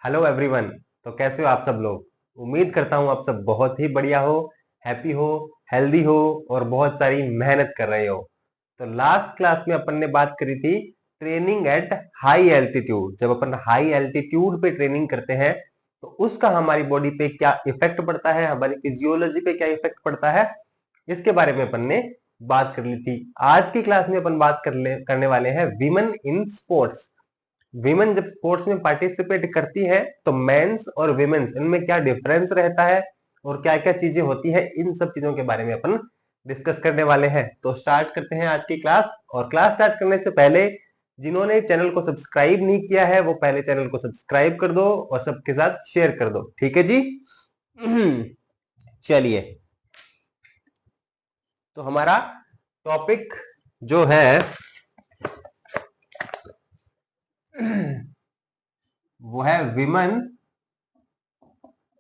Hello everyone. तो कैसे हो आप सब लोग? उम्मीद करता हूँ आप सब बहुत ही बढ़िया हो, हैप्पी हो, हेल्दी हो और बहुत सारी मेहनत कर रहे हो। तो लास्ट क्लास में अपन ने बात करी थी ट्रेनिंग एट हाई एल्टीट्यूड। जब अपन हाई एल्टीट्यूड पे ट्रेनिंग करते हैं तो उसका हमारी बॉडी पे क्या इफेक्ट पड़ता है, हमारी फिजियोलॉजी पे क्या इफेक्ट पड़ता है, इसके बारे में अपन ने बात कर ली थी। आज की क्लास में अपन बात करने वाले हैं विमेन इन स्पोर्ट्स। विमेन जब स्पोर्ट्स में पार्टिसिपेट करती है तो मेंस और विमेन्स इनमें क्या डिफरेंस रहता है और क्या क्या चीजें होती है, इन सब चीजों के बारे में अपन डिस्कस करने वाले हैं। तो स्टार्ट करते हैं आज की क्लास। और क्लास स्टार्ट करने से पहले जिन्होंने चैनल को सब्सक्राइब नहीं किया है वो पहले चैनल को सब्सक्राइब कर दो और सबके साथ शेयर कर दो, ठीक है जी। चलिए, तो हमारा टॉपिक जो है वो है विमेन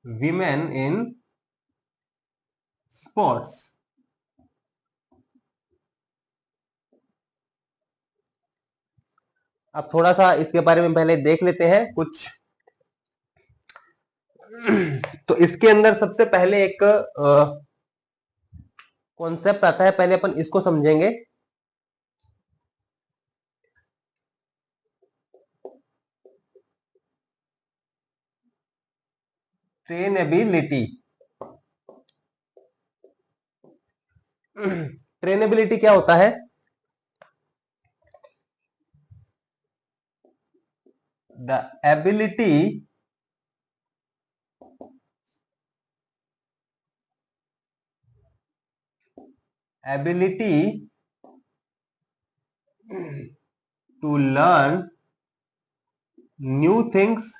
विमेन इन स्पोर्ट्स। अब थोड़ा सा इसके बारे में पहले देख लेते हैं कुछ। तो इसके अंदर सबसे पहले एक कॉन्सेप्ट आता है, पहले अपन इसको समझेंगे। ट्रेनेबिलिटी। ट्रेनेबिलिटी क्या होता है? The ability ability to learn new things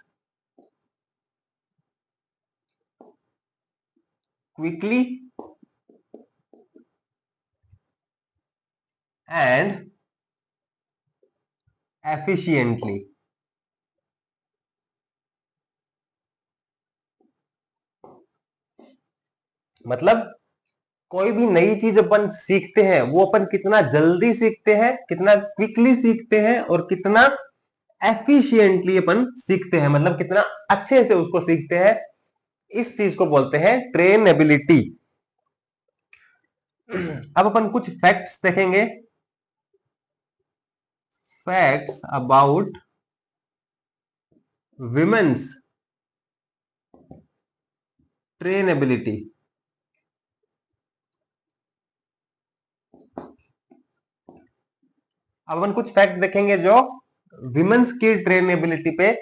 quickly and efficiently. मतलब कोई भी नई चीज अपन सीखते हैं वो अपन कितना जल्दी सीखते हैं, कितना क्विकली सीखते हैं और कितना एफिशिएंटली अपन सीखते हैं, मतलब कितना अच्छे से उसको सीखते हैं। इस चीज को बोलते हैं ट्रेनेबिलिटी। अब अपन कुछ फैक्ट्स देखेंगे। Facts about women's trainability. अब अपन कुछ फैक्ट देखेंगे जो विमेन्स की ट्रेनेबिलिटी पे,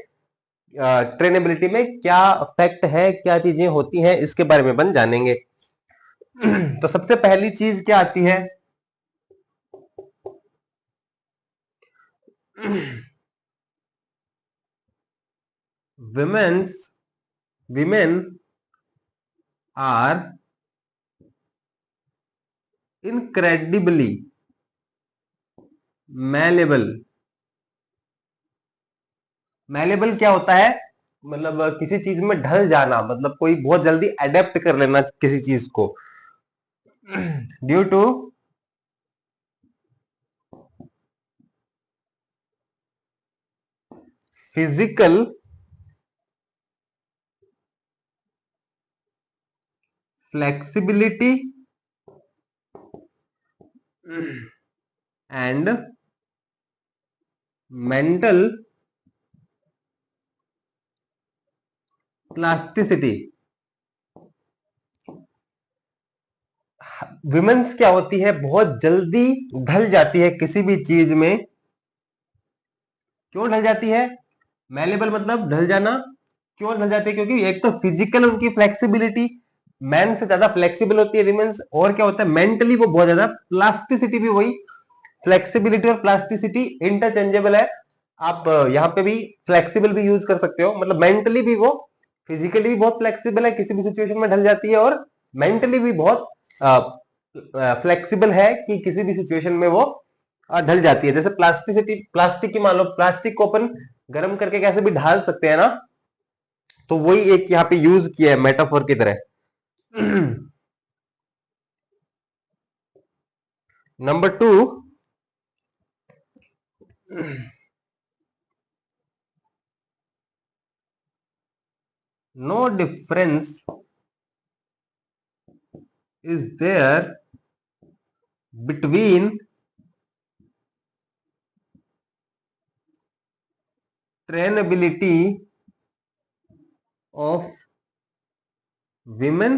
ट्रेनेबिलिटी में क्या फैक्ट है, क्या चीजें होती हैं, इसके बारे में अपन जानेंगे। तो सबसे पहली चीज क्या आती है? Women's women are incredibly malleable. Malleable क्या होता है? मतलब किसी चीज में ढल जाना, मतलब कोई बहुत जल्दी अडेप्ट कर लेना किसी चीज को। Due to physical flexibility and mental plasticity. Women's क्या होती है, बहुत जल्दी ढल जाती है किसी भी चीज में। क्यों ढल जाती है? मैलेबल मतलब ढल जाना। क्यों ढल जाती है? क्योंकि एक तो फिजिकल उनकी फ्लेक्सिबिलिटी मैन से ज्यादा फ्लेक्सिबल होती है विमेन्स, और क्या होता है मेंटली वो बहुत ज्यादा, प्लास्टिसिटी भी वही। फ्लेक्सिबिलिटी और प्लास्टिसिटी इंटरचेंजेबल है। आप यहाँ पे भी फ्लेक्सिबल भी यूज कर सकते हो, मतलब मेंटली भी वो, फिजिकली भी बहुत फ्लेक्सिबल है, किसी भी सिचुएशन में ढल जाती है, और मेंटली भी बहुत फ्लेक्सिबल है कि किसी भी सिचुएशन में वो ढल जाती है। जैसे प्लास्टिसिटी, प्लास्टिक की मान लो, प्लास्टिक को अपन गर्म करके कैसे भी ढाल सकते हैं ना, तो वही एक यहाँ पे यूज किया है मेटाफोर की तरह। Number two, no difference is there between trainability of women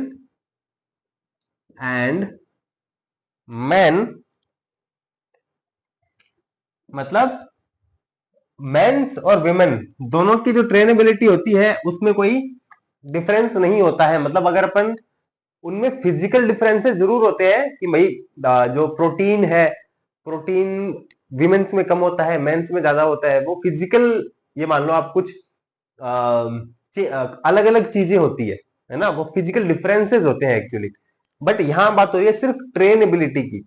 and men, मतलब मेंस और विमेन दोनों की जो ट्रेनेबिलिटी होती है उसमें कोई डिफरेंस नहीं होता है। मतलब अगर अपन उनमें फिजिकल डिफरेंसेस जरूर होते हैं कि भाई जो प्रोटीन है, प्रोटीन विमेन्स में कम होता है, मेंस में ज्यादा होता है, वो फिजिकल, ये मान लो आप कुछ अलग अलग चीजें होती है ना, वो फिजिकल डिफरेंसेस होते हैं एक्चुअली। बट यहां बात हो रही है सिर्फ ट्रेन एबिलिटी की,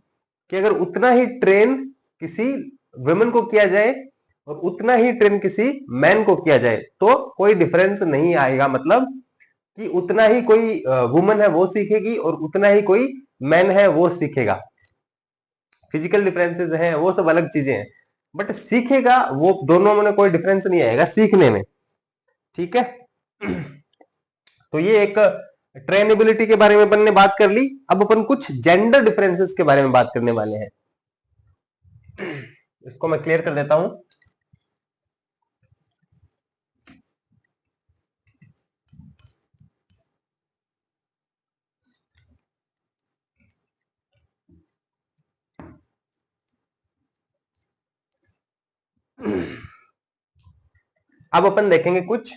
कि अगर उतना ही ट्रेन किसी वुमेन को किया जाए और उतना ही ट्रेन किसी मैन को किया जाए तो कोई डिफरेंस नहीं आएगा। मतलब कि उतना ही कोई वुमन है वो सीखेगी और उतना ही कोई मैन है वो सीखेगा। फिजिकल डिफरेंसेस हैं वो सब अलग चीजें हैं, बट सीखेगा वो दोनों में कोई डिफरेंस नहीं आएगा सीखने में। ठीक है। तो ये एक ट्रेनेबिलिटी के बारे में अपन ने बात कर ली। अब अपन कुछ जेंडर डिफरेंसेस के बारे में बात करने वाले हैं। इसको मैं क्लियर कर देता हूं। अब अपन देखेंगे कुछ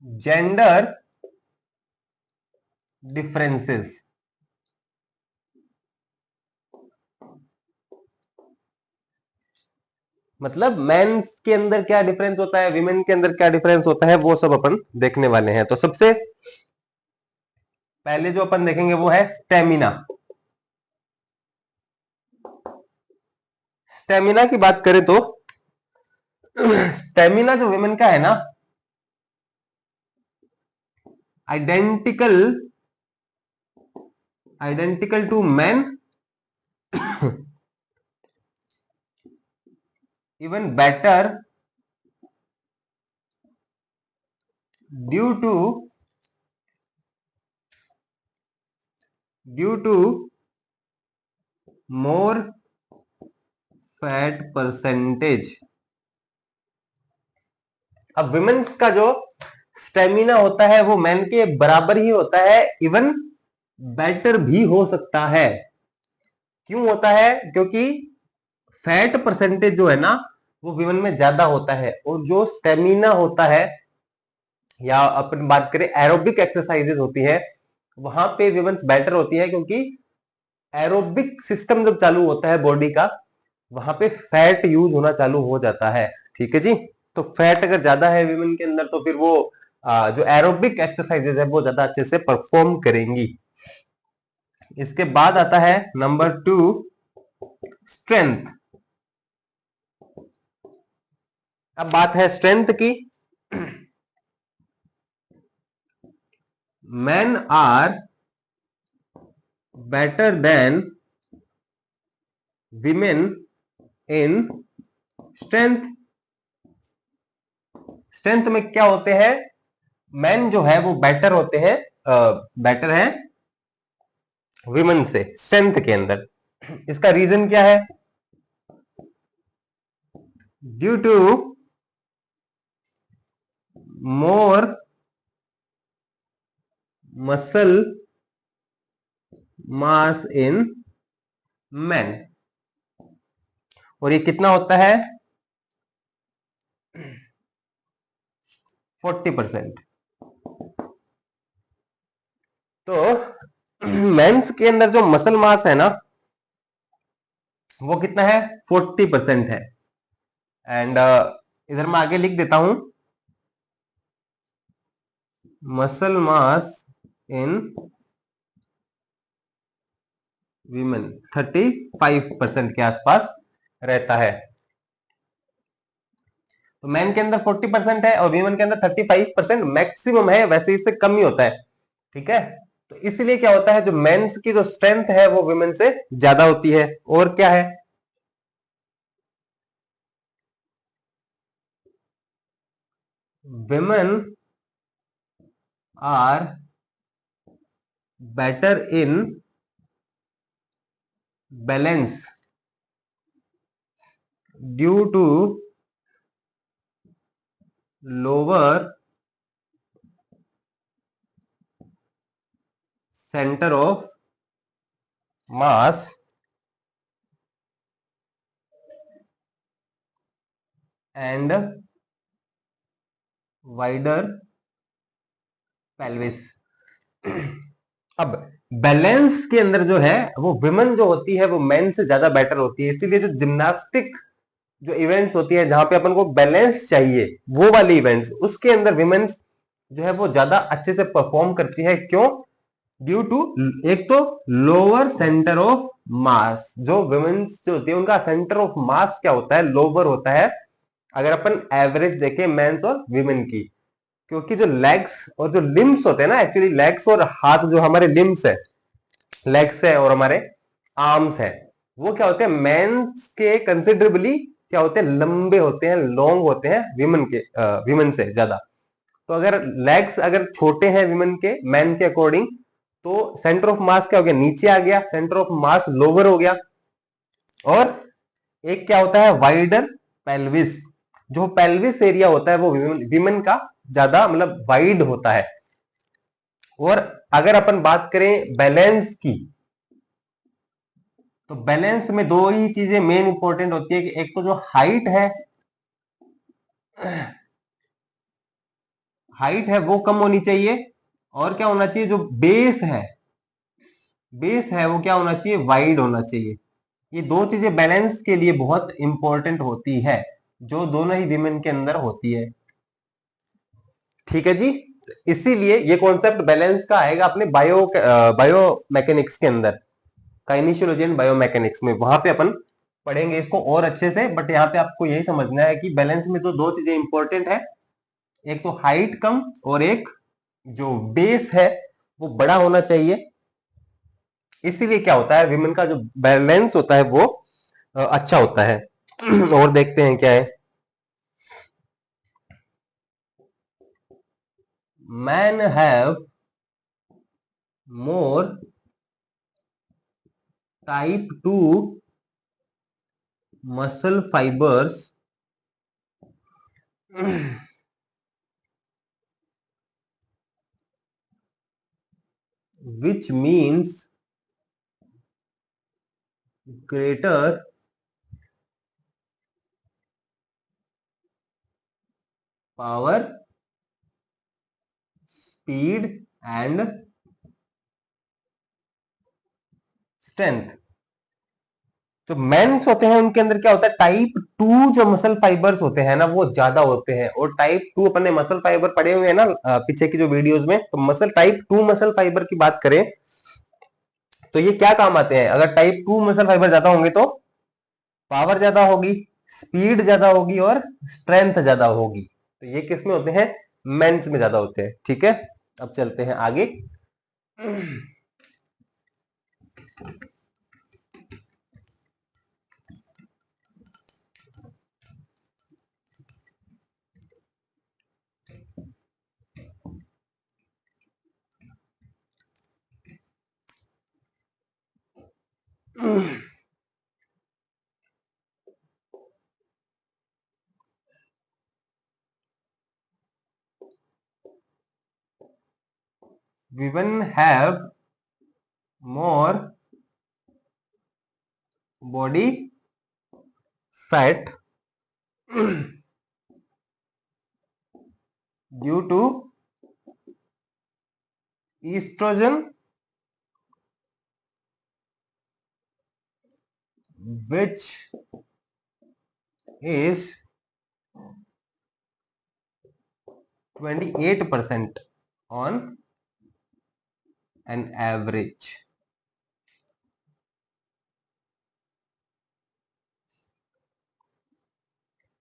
जेंडर डिफरेंसेस। मतलब मेंस के अंदर क्या डिफरेंस होता है, विमेन के अंदर क्या डिफरेंस होता है, वो सब अपन देखने वाले हैं। तो सबसे पहले जो अपन देखेंगे वो है स्टेमिना। स्टेमिना की बात करें तो स्टेमिना जो विमेन का है ना, identical identical to man, even better due to more fat percentage. अब विमेन्स का जो स्टेमिना होता है वो मैन के बराबर ही होता है, इवन बेटर भी हो सकता है। क्यों होता है? क्योंकि फैट परसेंटेज जो है ना वो विमेन में ज्यादा होता है, और जो स्टेमिना होता है या अपन बात करें एरोबिक एक्सरसाइजेज होती है वहां पे विमेन्स बेटर होती है, क्योंकि एरोबिक सिस्टम जब चालू होता है बॉडी का वहां पे फैट यूज होना चालू हो जाता है। ठीक है जी। तो फैट अगर ज्यादा है विमेन के अंदर तो फिर वो जो एरोबिक एक्सरसाइजेज है वो ज्यादा अच्छे से परफॉर्म करेंगी। इसके बाद आता है नंबर 2, स्ट्रेंथ। अब बात है स्ट्रेंथ की। men are better than women in strength। Strength में क्या होते हैं, मेन जो है वो बेटर होते हैं, बेटर है विमेन से स्ट्रेंथ के अंदर। इसका रीजन क्या है? Due to more muscle mass in man. और ये कितना होता है? 40%। तो मेंस के अंदर जो मसल मास है ना वो कितना है? 40% है। एंड इधर मैं आगे लिख देता हूं, मसल मास इन वीमेन 35% के आसपास रहता है। तो मैन के अंदर 40% है और वीमेन के अंदर 35% मैक्सिमम है, वैसे इससे कम ही होता है। ठीक है। तो इसलिए क्या होता है, जो मेंस की जो स्ट्रेंथ है वो विमेन से ज्यादा होती है। और क्या है, women are better in balance due to lower centre of mass and wider pelvis. अब बैलेंस के अंदर जो है वो विमेन जो होती है वो मेन से ज्यादा बेटर होती है, इसीलिए जो जिम्नास्टिक जो इवेंट्स होती है जहां पे अपन को बैलेंस चाहिए वो वाली इवेंट्स उसके अंदर विमेन्स जो है वो ज्यादा अच्छे से परफॉर्म करती है। क्यों? ड्यू टू एक तो लोअर सेंटर ऑफ मास, जो विमेन्स जो होती है उनका सेंटर ऑफ मास क्या होता है, लोअर होता है अगर अपन एवरेज देखें मेंस और विमेन की। क्योंकि जो लेग्स और जो लिम्स होते हैं ना, एक्चुअली लेग्स और हाथ जो हमारे लिम्स है, लेग्स है और हमारे आर्म्स है, वो क्या होते हैं मेंस के कंसिडरेबली क्या होते हैं, लंबे होते हैं, लॉन्ग होते हैं विमेन से ज्यादा। तो अगर लेग्स अगर छोटे हैं विमेन के मैन के अकॉर्डिंग, तो सेंटर ऑफ मास क्या हो गया, नीचे आ गया, सेंटर ऑफ मास लोअर हो गया। और एक क्या होता है, वाइडर पेल्विस, जो पेल्विस एरिया होता है वो विमेन का ज्यादा मतलब वाइड होता है। और अगर अपन बात करें बैलेंस की, तो बैलेंस में दो ही चीजें मेन इंपॉर्टेंट होती है कि एक तो जो हाइट है, हाइट है वो कम होनी चाहिए, और क्या होना चाहिए, जो बेस है, बेस है वो क्या होना चाहिए, वाइड होना चाहिए। ये दो चीजें बैलेंस के लिए बहुत इंपॉर्टेंट होती है, जो दोनों ही विमेन के अंदर होती है। ठीक है जी। इसीलिए ये कॉन्सेप्ट बैलेंस का आएगा अपने बायो मैकेनिक्स के अंदर, काइनेशियोलॉजी एंड बायोमैकेनिक्स में, वहां पे अपन पढ़ेंगे इसको और अच्छे से। बट यहाँ पे आपको यही समझना है कि बैलेंस में तो दो चीजें इंपॉर्टेंट है, एक तो हाइट कम और एक जो बेस है वो बड़ा होना चाहिए। इसीलिए क्या होता है, विमेन का जो बैलेंस होता है वो अच्छा होता है। और देखते हैं क्या है, man have more type 2 muscle fibres which means greater power, speed and strength। जो मेंस होते हैं उनके अंदर क्या होता है, टाइप 2 जो मसल फाइबर्स होते हैं ना वो ज्यादा होते हैं। और टाइप 2 अपने मसल फाइबर पड़े हुए हैं ना पीछे की जो वीडियोस में, तो मसल टाइप 2 मसल फाइबर की बात करें तो ये क्या काम आते हैं, अगर टाइप 2 मसल फाइबर ज्यादा होंगे तो पावर ज्यादा होगी, स्पीड ज्यादा होगी और स्ट्रेंथ ज्यादा होगी। तो ये किस में होते हैं, मेंस में ज्यादा होते हैं। ठीक है, अब चलते हैं आगे। Women have more body fat due to estrogen, which is 28% on an average,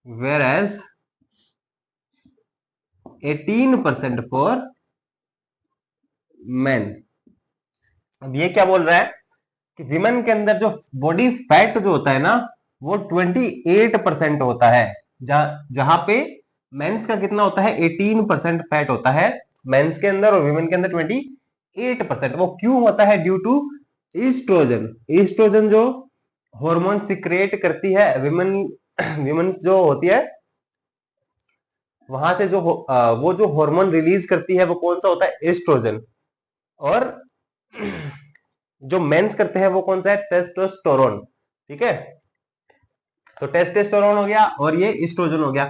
whereas 18% for men। अब ये क्या बोल रहा है कि विमेन के अंदर जो बॉडी फैट जो होता है ना वो 28% होता है, जहां पे मेंस का कितना होता है, 18% फैट होता है। मेंस के अंदर और विमेन के अंदर 28%। वो क्यों होता है? Due to oestrogen. ईस्ट्रोजन जो हार्मोन सिक्रेट करती है विमेन, विमेन जो होती है वहां से जो वो जो हार्मोन रिलीज करती है वो कौन सा होता है? एस्ट्रोजन। और जो मेंस करते हैं वो कौन सा है? टेस्टोस्टेरोन। ठीक है, तो टेस्टोस्टेरोन हो गया और ये एस्ट्रोजन हो गया।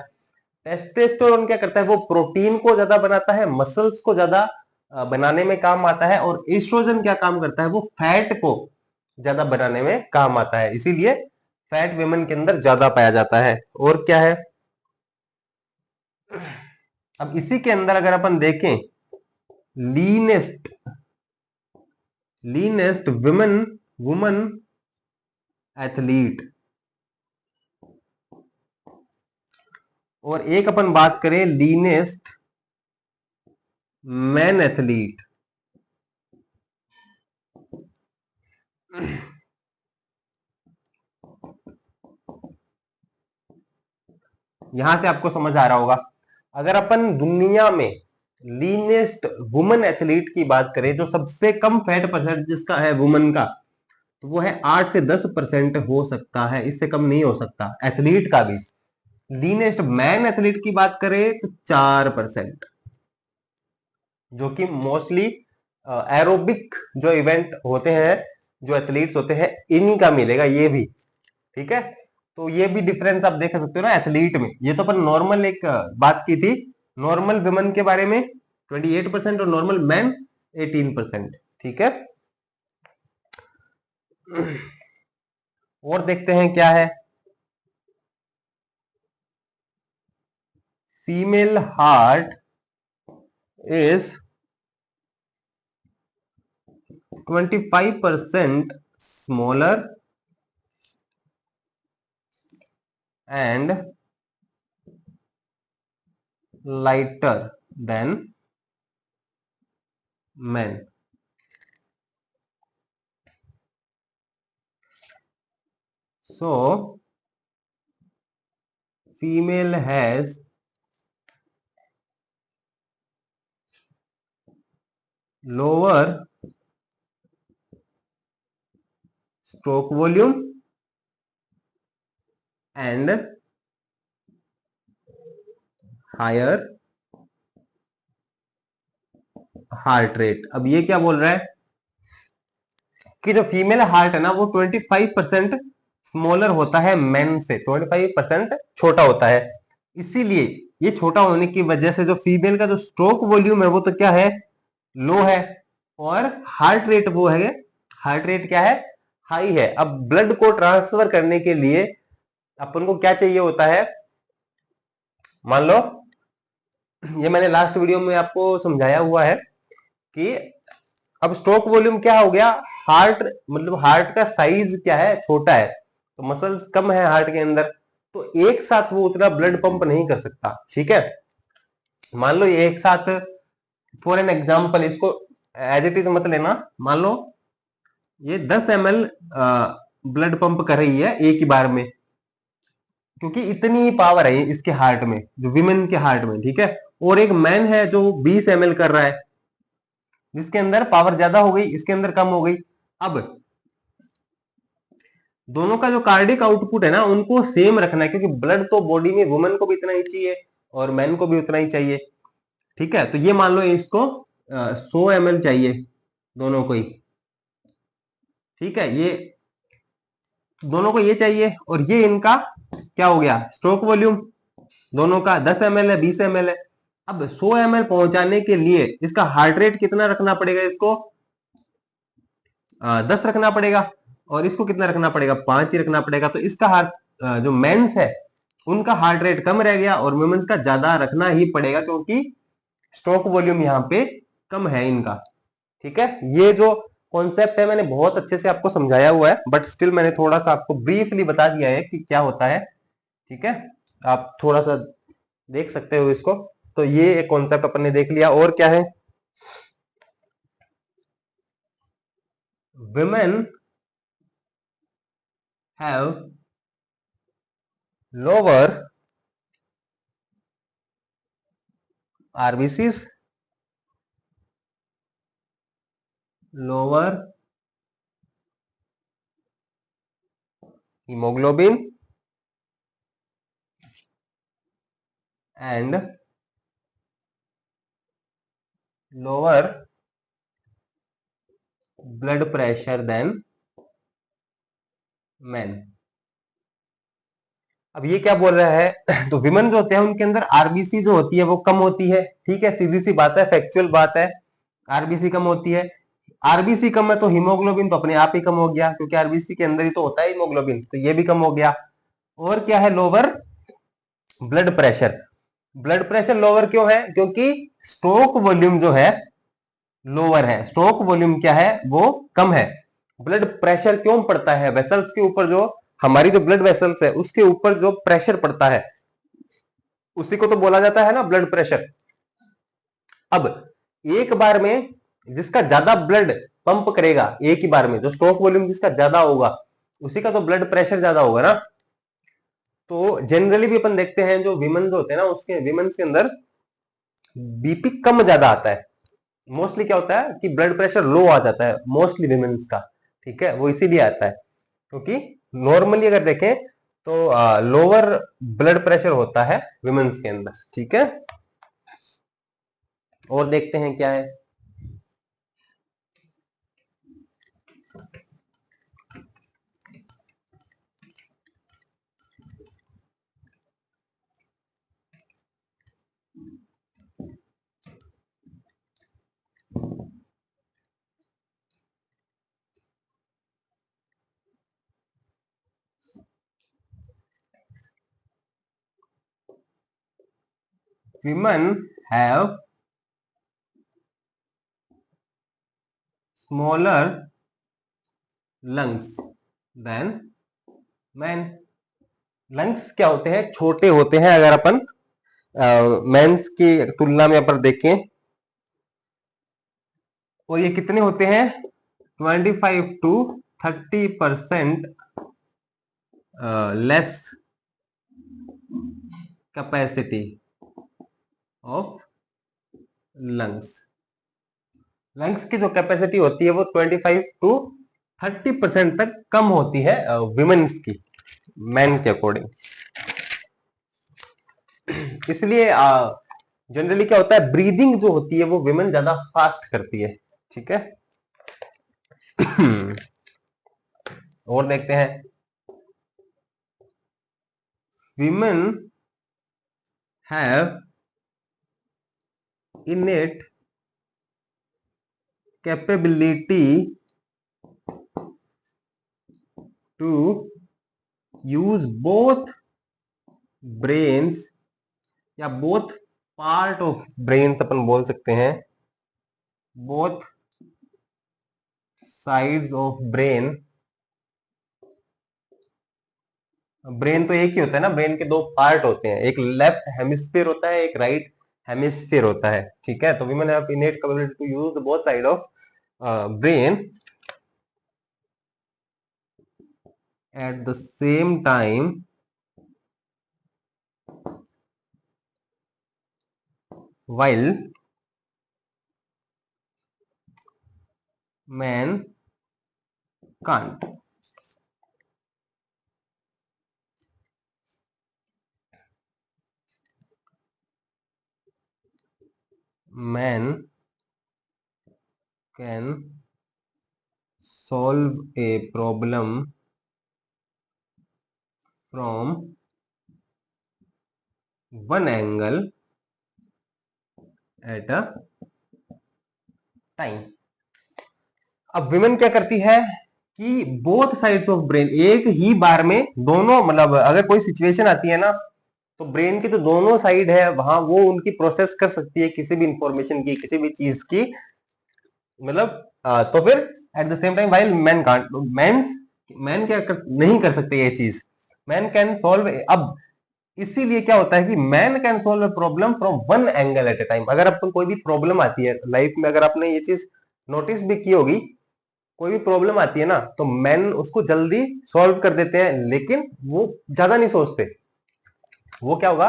टेस्टोस्टेरोन क्या करता है? वो प्रोटीन को ज्यादा बनाता है, मसल्स को ज्यादा बनाने में काम आता है। और एस्ट्रोजन क्या काम करता है? वो फैट को ज्यादा बनाने में काम आता है, इसीलिए फैट विमेन के अंदर ज्यादा पाया जाता है। और क्या है, अब इसी के अंदर अगर अपन देखें, लीनेस्ट लीनेस्ट विमेन वुमन एथलीट, और एक अपन बात करें लीनेस्ट मैन एथलीट। यहां से आपको समझ आ रहा होगा, अगर अपन दुनिया में लीनेस्ट वुमन एथलीट की बात करें, जो सबसे कम फैट परसेंट जिसका है वुमन का, तो वो है 8 से 10% हो सकता है, इससे कम नहीं हो सकता एथलीट का भी। लीनेस्ट मैन एथलीट की बात करें तो 4%, जो कि मोस्टली एरोबिक जो इवेंट होते हैं, जो एथलीट्स होते हैं, इन्हीं का मिलेगा ये भी। ठीक है, तो ये भी डिफरेंस आप देख सकते हो ना एथलीट में। ये तो अपन नॉर्मल एक बात की थी, नॉर्मल विमेन के बारे में 28% और नॉर्मल मैन 18%। ठीक है, और देखते हैं क्या है। Female heart is 25% smaller and lighter than men. So female has lower stroke volume and higher heart rate. अब ये क्या बोल रहा है कि जो फीमेल हार्ट है ना वो 25% स्मॉलर होता है मेन से, 25% छोटा होता है। इसीलिए ये छोटा होने की वजह से जो फीमेल का जो स्ट्रोक वॉल्यूम है वो तो क्या है? लो है। और हार्ट रेट वो है, हार्ट रेट क्या है? हाई है। अब ब्लड को ट्रांसफर करने के लिए अपन को क्या चाहिए होता है? मान लो, ये मैंने लास्ट वीडियो में आपको समझाया हुआ है कि अब स्ट्रोक वॉल्यूम क्या हो गया? हार्ट मतलब हार्ट का साइज क्या है? छोटा है, तो मसल्स कम है हार्ट के अंदर, तो एक साथ वो उतना ब्लड पंप नहीं कर सकता। ठीक है, मान लो ये एक साथ, फॉर एन एग्जाम्पल, इसको एज इट इज मत लेना, मान लो ये 10 ml ब्लड पंप कर रही है एक ही बार में, क्योंकि इतनी ही पावर है इसके हार्ट में, जो विमेन के हार्ट में। ठीक है, और एक मैन है जो 20 ml कर रहा है, जिसके अंदर पावर ज्यादा हो गई, इसके अंदर कम हो गई। अब दोनों का जो कार्डिक आउटपुट है ना उनको सेम रखना है, क्योंकि ब्लड तो बॉडी में वुमेन को भी इतना ही चाहिए और मैन को भी उतना ही चाहिए। ठीक है, तो ये मान लो इसको 100 ml चाहिए दोनों को ही। ठीक है, ये दोनों को ये चाहिए, और ये इनका क्या हो गया? स्ट्रोक वॉल्यूम दोनों का 10 ml है, 20 ml है। अब 100 ml पहुंचाने के लिए इसका हार्ट रेट कितना रखना पड़ेगा? इसको 10 रखना पड़ेगा, और इसको कितना रखना पड़ेगा? 5 ही रखना पड़ेगा। तो इसका हार्ट जो मेंस है उनका हार्ट रेट कम रह गया, और वुमेन्स का ज्यादा रखना ही पड़ेगा, क्योंकि स्ट्रोक वॉल्यूम यहाँ पे कम है इनका। ठीक है, ये जो कॉन्सेप्ट है मैंने बहुत अच्छे से आपको समझाया हुआ है, बट स्टिल मैंने थोड़ा सा आपको ब्रीफली बता दिया है कि क्या होता है। ठीक है, आप थोड़ा सा देख सकते हो इसको। तो ये एक कॉन्सेप्ट अपन ने देख लिया। और क्या है? women have lower RBCs lower haemoglobin and lower blood pressure than man. अब ये क्या बोल रहा है तो विमेन जो होते हैं उनके अंदर आरबीसी जो होती है वो कम होती है, ठीक है, सीधी सी बात है, फैक्चुअल बात है, आरबीसी कम होती है। आरबीसी कम है तो हीमोग्लोबिन तो अपने आप ही कम हो गया, क्योंकि आरबीसी के अंदर ही तो होता है हीमोग्लोबिन, तो ये भी कम हो गया। और क्या है, lower blood pressure. Blood pressure lower क्यों है, क्योंकि स्ट्रोक वॉल्यूम जो है लोअर है, स्ट्रोक वॉल्यूम क्या है, वो कम है। ब्लड प्रेशर क्यों पड़ता है, वेसल्स के ऊपर, जो हमारी जो ब्लड वेसल्स है उसके ऊपर जो प्रेशर पड़ता है उसी को तो बोला जाता है ना ब्लड प्रेशर। अब एक बार में जिसका ज्यादा ब्लड पंप करेगा, एक ही बार में जो स्ट्रोक वॉल्यूम जिसका ज्यादा होगा उसी का तो ब्लड प्रेशर ज्यादा होगा ना। तो जनरली भी अपन देखते हैं जो विमेन जो होते हैं ना, उसके विमेन के अंदर बीपी कम ज्यादा आता है। मोस्टली क्या होता है कि ब्लड प्रेशर लो आ जाता है मोस्टली विमेन्स का, ठीक है, वो इसीलिए आता है क्योंकि नॉर्मली अगर देखें तो लोअर ब्लड प्रेशर होता है विमेन्स के अंदर, ठीक है। और देखते हैं क्या है। Women have smaller lungs than men। Lungs क्या होते हैं, छोटे होते हैं अगर अपन मेंस की तुलना में अपन देखें। और ये कितने होते हैं, 25 to 30% less capacity of lungs. Lungs की जो कैपेसिटी होती है वो 25 to 30% तक कम होती है विमेन्स की, मैन के अकॉर्डिंग। इसलिए जनरली क्या होता है, ब्रीदिंग जो होती है वो विमेन ज्यादा फास्ट करती है, ठीक है। और देखते हैं, women have innate capability to use both brains या both part of brains अपन बोल सकते हैं, both sides of brain। Brain तो एक ही होता है ना, ब्रेन के दो पार्ट होते हैं, एक लेफ्ट हेमिस्फीयर होता है, एक राइट हेमिस्फीयर होता है, ठीक है। तो women have innate capability to use both side of brain at the same time while man can't। Man can solve a problem from one angle at a time। अब women क्या करती है कि बोथ साइड्स ऑफ ब्रेन, एक ही बार में दोनों, मतलब अगर कोई सिचुएशन आती है ना तो ब्रेन की जो दोनों साइड है वहां वो उनकी प्रोसेस कर सकती है किसी भी इंफॉर्मेशन की, किसी भी चीज की, मतलब तो फिर at the same time while man can't, man नहीं कर सकते ये चीज, मैन कैन सॉल्व। अब इसीलिए क्या होता है कि man can solve a problem from one angle at a time. अगर आपको कोई भी प्रॉब्लम आती है लाइफ में, अगर आपने ये चीज नोटिस भी की होगी, कोई भी प्रॉब्लम आती है ना तो मैन उसको जल्दी सॉल्व कर देते हैं, लेकिन वो ज्यादा नहीं सोचते। वो क्या होगा,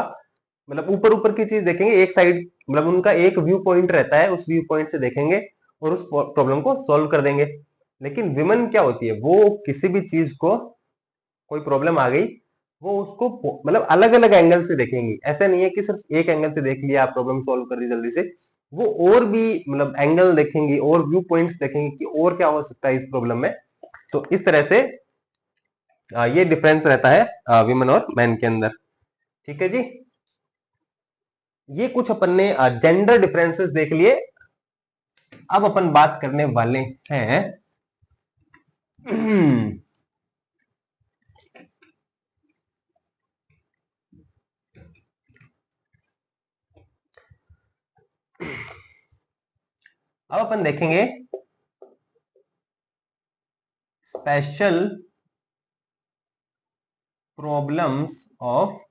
मतलब ऊपर ऊपर की चीज देखेंगे, एक साइड, मतलब उनका एक व्यू पॉइंट रहता है, उस व्यू पॉइंट से देखेंगे और उस प्रॉब्लम को सॉल्व कर देंगे। लेकिन विमेन क्या होती है, वो किसी भी चीज को, कोई प्रॉब्लम आ गई, वो उसको मतलब अलग अलग एंगल से देखेंगी। ऐसा नहीं है कि सिर्फ एक एंगल से देख लिया, प्रॉब्लम सॉल्व कर दी जल्दी से। वो और भी मतलब एंगल देखेंगी और व्यू पॉइंट्स देखेंगी कि और क्या हो सकता है इस प्रॉब्लम में। तो इस तरह से ये डिफरेंस रहता है विमेन और मैन के अंदर। ठीक है जी, ये कुछ अपन ने जेंडर डिफरेंसेस देख लिए। अब अपन बात करने वाले हैं अब अपन देखेंगे special problems of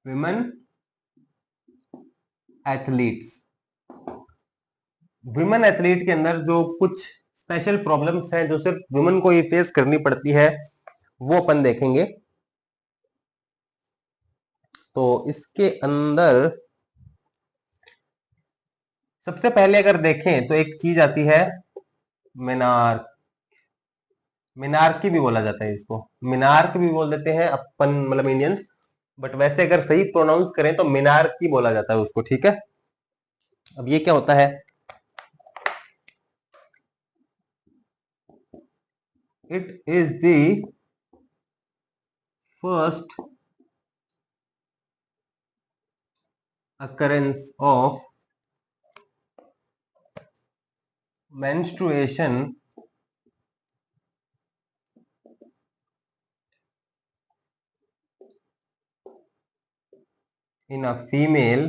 women athletes. Women athlete के अंदर जो कुछ स्पेशल प्रॉब्लम्स हैं जो सिर्फ वुमेन को ही फेस करनी पड़ती है, वो अपन देखेंगे। तो इसके अंदर सबसे पहले अगर देखें तो एक चीज आती है मिनार। मिनार्की भी बोला जाता है इसको, मिनार्क भी बोल देते हैं अपन मतलब इंडियंस, बट वैसे अगर सही प्रोनाउंस करें तो मिनार्की बोला जाता है उसको। ठीक है, अब ये क्या होता है, it is the first occurrence of menstruation in a female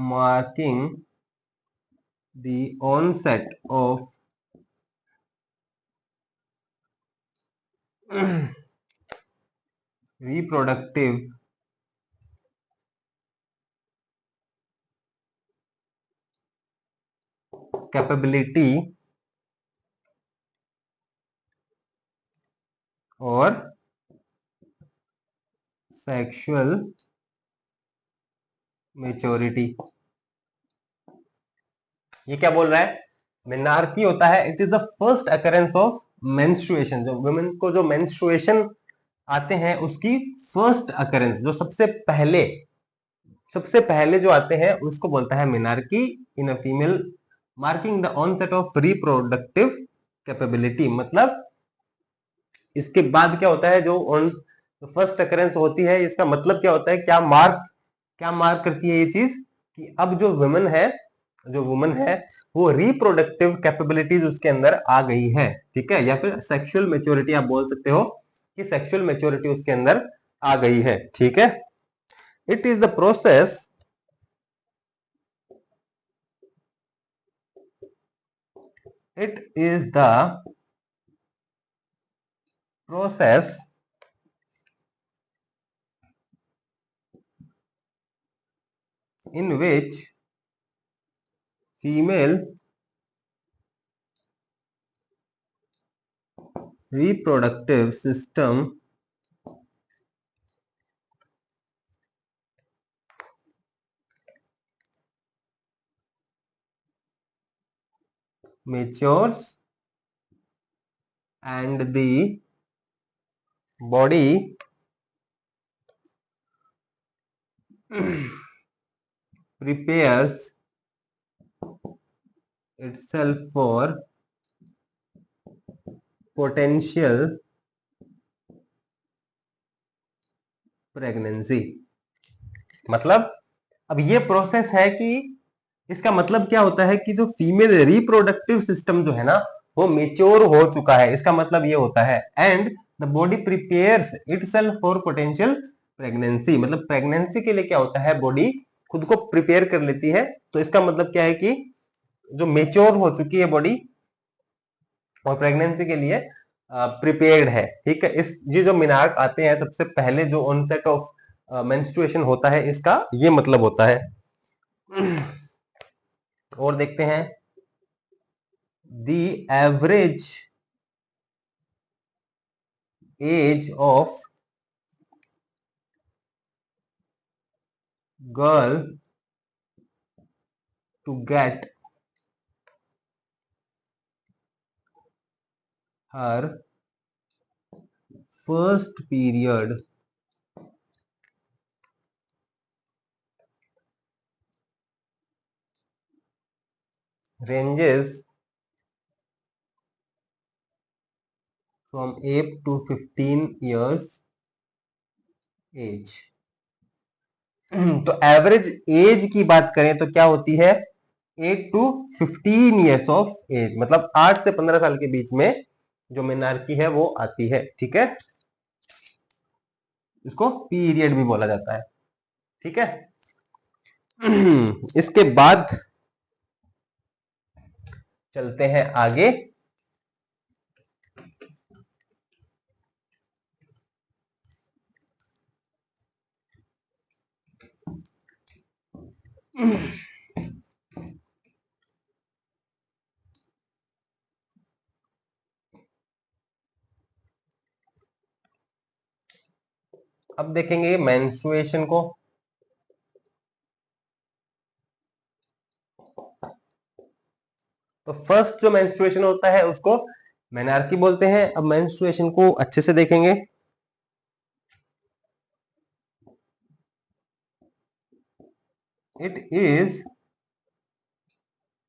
marking the onset of reproductive capability और sexual maturity। ये क्या बोल रहा है, मेनार्की होता है, it is the first occurrence of menstruation. जो वुमेन को जो मेंस्ट्रुएशन आते हैं उसकी फर्स्ट अकरेंस, जो सबसे पहले जो आते हैं उसको बोलता है menarche in a female marking the onset of reproductive capability. मतलब इसके बाद क्या होता है, जो ऑन फर्स्ट अकरेंस होती है, इसका मतलब क्या होता है, क्या मार्क करती है ये चीज, कि अब जो वुमन है वो रिप्रोडक्टिव कैपेबिलिटीज उसके अंदर आ गई है। ठीक है, या फिर सेक्सुअल मेच्योरिटी आप बोल सकते हो कि सेक्सुअल मेच्योरिटी उसके अंदर आ गई है। ठीक है, it is the process it is the process in which female reproductive system matures and the body prepares itself for potential pregnancy। मतलब अब ये प्रोसेस है कि इसका मतलब क्या होता है कि जो फीमेल रिप्रोडक्टिव सिस्टम जो है ना वो मेच्योर हो चुका है, इसका मतलब ये होता है। And the body prepares itself for potential pregnancy. मतलब प्रेगनेंसी के लिए क्या होता है, बॉडी खुद को प्रिपेयर कर लेती है। तो इसका मतलब क्या है कि जो मेच्योर हो चुकी है बॉडी और प्रेगनेंसी के लिए प्रिपेयर्ड है। ठीक है, इस ये जो मिनार्क आते हैं सबसे पहले जो ऑनसेट ऑफ मेंस्ट्रुएशन होता है, इसका ये मतलब होता है। और देखते हैं, the average age of girl to get her first period ranges from 8 to 15 years age। तो एवरेज एज की बात करें तो क्या होती है, 8 टू 15 ईयर्स ऑफ एज, मतलब 8 से 15 साल के बीच में जो मेनार्की है वो आती है। ठीक है, इसको पीरियड भी बोला जाता है। ठीक है, इसके बाद चलते हैं आगे। अब देखेंगे मेंस्ट्रुएशन को। तो फर्स्ट जो मेंस्ट्रुएशन होता है उसको मेनार्की बोलते हैं। अब मेंस्ट्रुएशन को अच्छे से देखेंगे। It is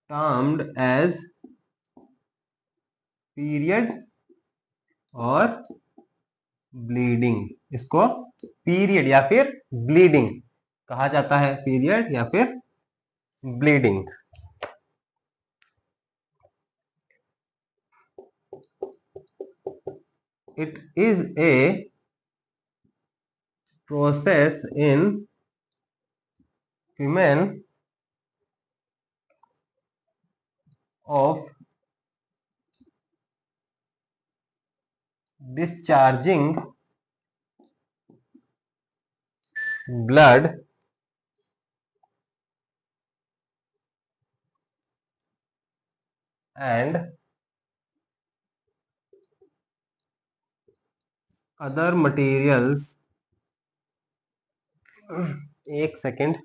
termed as period और ब्लीडिंग। इसको पीरियड या फिर ब्लीडिंग कहा जाता है, पीरियड या फिर bleeding. It is a process in women of discharging blood and other materials। एक second.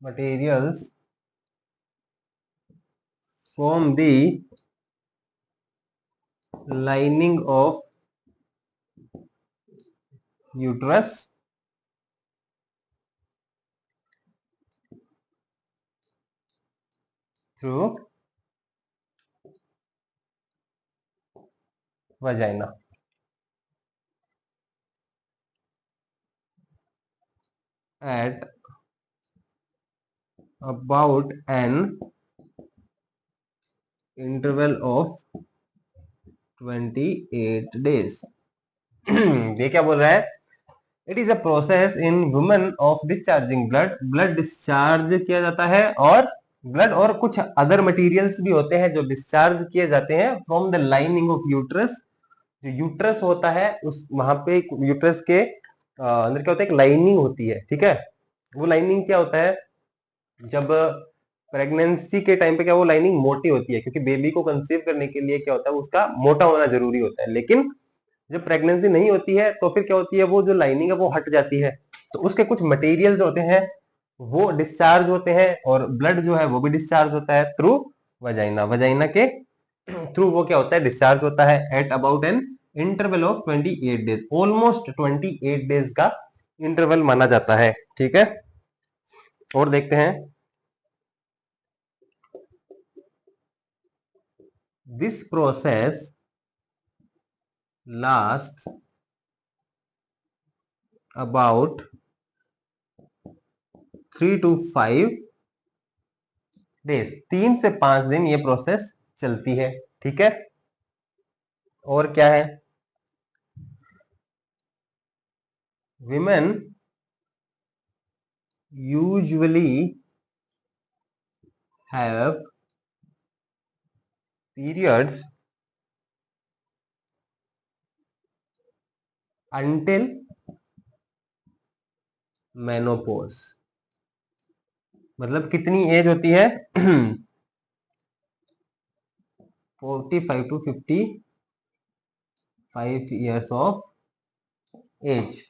materials from the lining of uterus through vagina at about an interval of 28 days। ये क्या बोल रहा है, it is a process in women of discharging blood. Blood discharge किया जाता है और ब्लड और कुछ अदर मटेरियल्स भी होते हैं जो डिस्चार्ज किए जाते हैं from the lining of uterus. जो यूट्रस होता है उस वहां पे यूट्रस के अंदर क्या होता है, एक लाइनिंग होती है। ठीक है, वो लाइनिंग क्या होता है, जब प्रेगनेंसी के टाइम पे क्या वो लाइनिंग मोटी होती है, क्योंकि बेबी को कंसीव करने के लिए क्या होता है उसका मोटा होना जरूरी होता है। लेकिन जब प्रेगनेंसी नहीं होती है तो फिर क्या होती है, वो जो लाइनिंग है वो हट जाती है, तो उसके कुछ मटेरियल जो होते हैं वो डिस्चार्ज होते हैं और ब्लड जो है वो भी डिस्चार्ज होता है थ्रू वजाइना। वजाइना के थ्रू वो क्या होता है, डिस्चार्ज होता है at about an interval of 28 days. Almost 28 days का इंटरवल माना जाता है। ठीक है, और देखते हैं। This process last about 3 to 5 days. 3 से 5 दिन ये प्रोसेस चलती है। ठीक है, और क्या है, women usually have periods until menopause. मतलब कितनी एज होती है 45 to 55 ईयर्स ऑफ एज।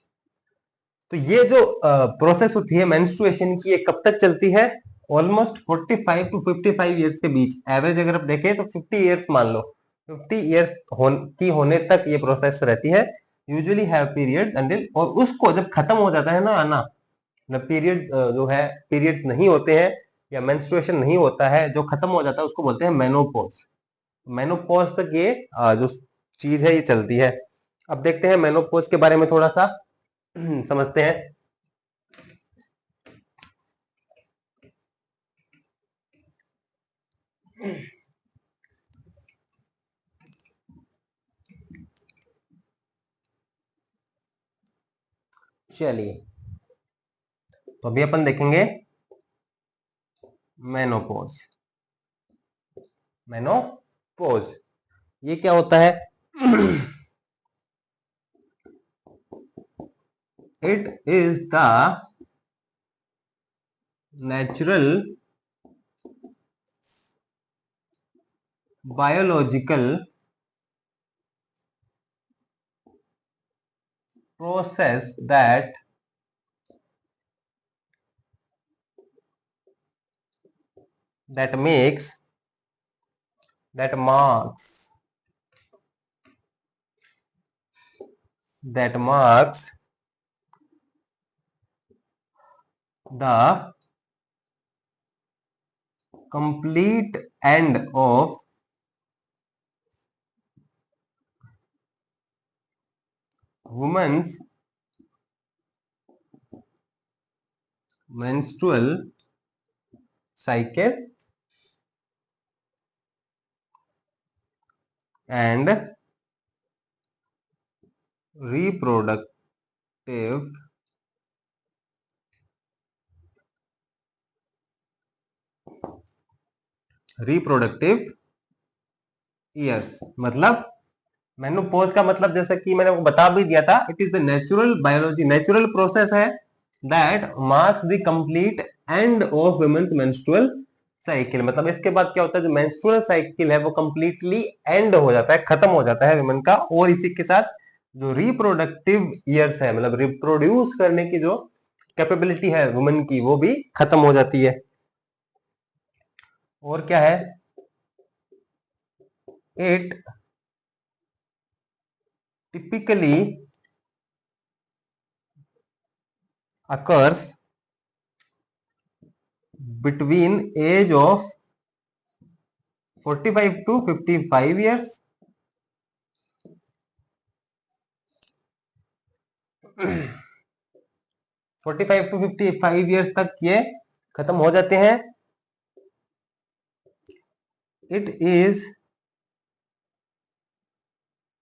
तो ये जो प्रोसेस होती है मेंस्ट्रुएशन की, ये कब तक चलती है? ऑलमोस्ट 45 टू 55 ईयर्स के बीच। एवरेज अगर आप देखें तो 50 ईयर्स मान लो, 50 ईयर्स की होने तक ये प्रोसेस रहती है। यूजुअली हैव पीरियड्स अंटिल, और उसको जब खत्म हो जाता है ना आना, मतलब पीरियड जो है, पीरियड्स नहीं होते हैं या मेंस्ट्रुएशन नहीं होता है, जो खत्म हो जाता है उसको बोलते हैं मेनोपॉज। मेनोपॉज तक ये जो चीज है ये चलती है। अब देखते हैं मेनोपॉज के बारे में थोड़ा सा समझते हैं। चलिए, तो अभी अपन देखेंगे मेनोपॉज। मेनोपॉज ये क्या होता है? It is the natural biological process that makes that marks the complete end of woman's menstrual cycle and reproductive years. मतलब मेनोपॉज का मतलब जैसा कि मैंने आपको बता भी दिया था, it is the natural biology, natural process है that marks the complete end of women's menstrual cycle. मतलब इसके बाद क्या होता है, जो मेंस्ट्रुअल साइकिल है वो कंप्लीटली एंड हो जाता है, खत्म हो जाता है वुमेन का, और इसी के साथ जो रिप्रोडक्टिव ईयर्स है, मतलब रिप्रोड्यूस करने की जो कैपेबिलिटी है वुमेन की, वो भी खत्म हो जाती है। और क्या है, it typically occurs between age of 45 to 55 years। 45 to 55 years तक ये खत्म हो जाते हैं। इट इज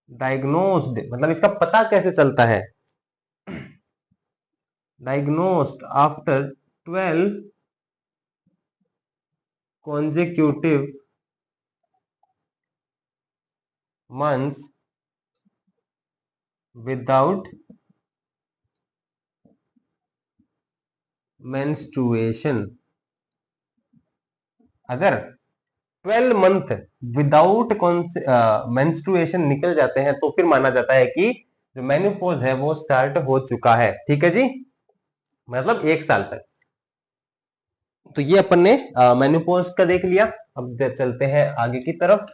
डायग्नोस्ड, मतलब इसका पता कैसे चलता है? Diagnosed after 12 consecutive months without menstruation। अगर 12 मंथ विदाउट मेंस्ट्रुएशन निकल जाते हैं तो फिर माना जाता है कि जो मेनोपॉज है वो स्टार्ट हो चुका है। ठीक है जी, मतलब 1 साल तक। तो ये अपन ने मेनोपॉज का देख लिया। अब चलते हैं आगे की तरफ।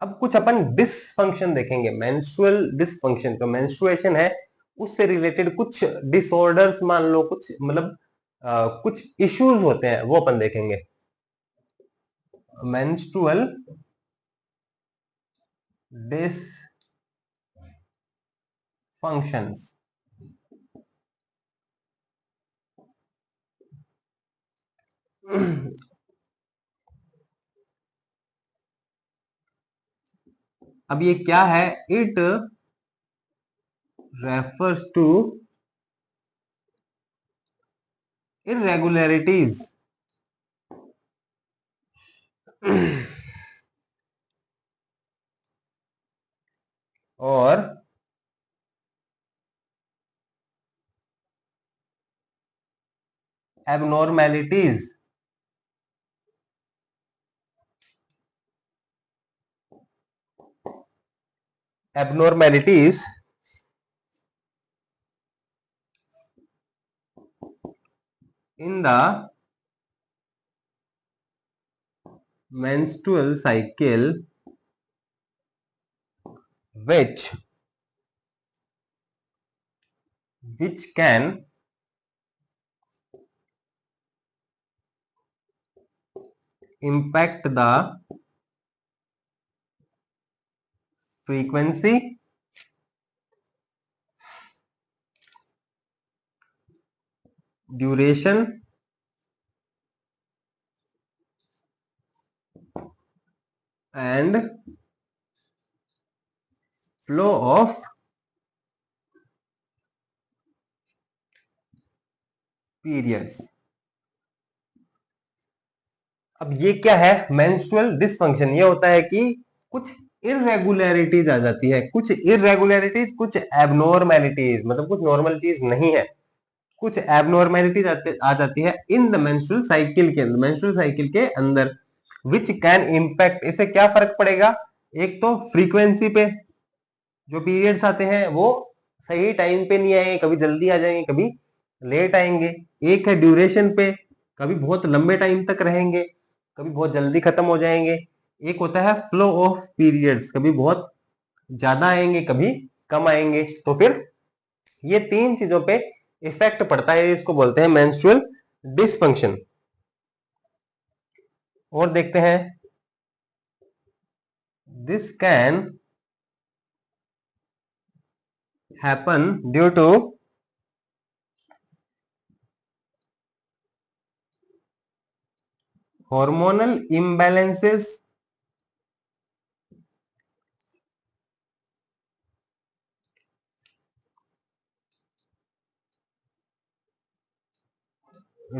अब कुछ अपन डिसफंक्शन देखेंगे, मेंस्ट्रुअल डिसफंक्शन। जो मेंस्ट्रुएशन है उससे रिलेटेड कुछ डिसऑर्डर्स मान लो, कुछ मतलब कुछ इश्यूज होते हैं, वो अपन देखेंगे। Menstrual dysfunctions. अब ये क्या है? इट रेफर्स टू irregularities और abnormalities abnormalities in the menstrual cycle which can impact the frequency, duration and flow of periods. अब ये क्या है? Menstrual dysfunction. ये होता है कि कुछ इरेगुलरिटीज आ जाती है, कुछ इरेगुलरिटीज, कुछ एबनॉर्मेलिटीज, मतलब कुछ नॉर्मल चीज नहीं है, कुछ एबनॉर्मेलिटीज आ जाती है इन द मेंस्ट्रुअल साइकिल के अंदर, मेंस्ट्रुअल साइकिल के अंदर, विच कैन इम्पैक्ट। इससे क्या फर्क पड़ेगा? एक तो फ्रीक्वेंसी पे, जो पीरियड्स आते हैं वो सही टाइम पे नहीं आएंगे, कभी जल्दी आ जाएंगे, कभी लेट आएंगे। एक है ड्यूरेशन पे, कभी बहुत लंबे टाइम तक रहेंगे, कभी बहुत जल्दी खत्म हो जाएंगे। एक होता है फ्लो ऑफ पीरियड्स, कभी बहुत ज्यादा आएंगे, कभी कम आएंगे। तो फिर ये तीन चीजों पे इफेक्ट पड़ता है, इसको बोलते हैं मेंस्ट्रुअल डिसफंक्शन। और देखते हैं, this can happen due to hormonal imbalances,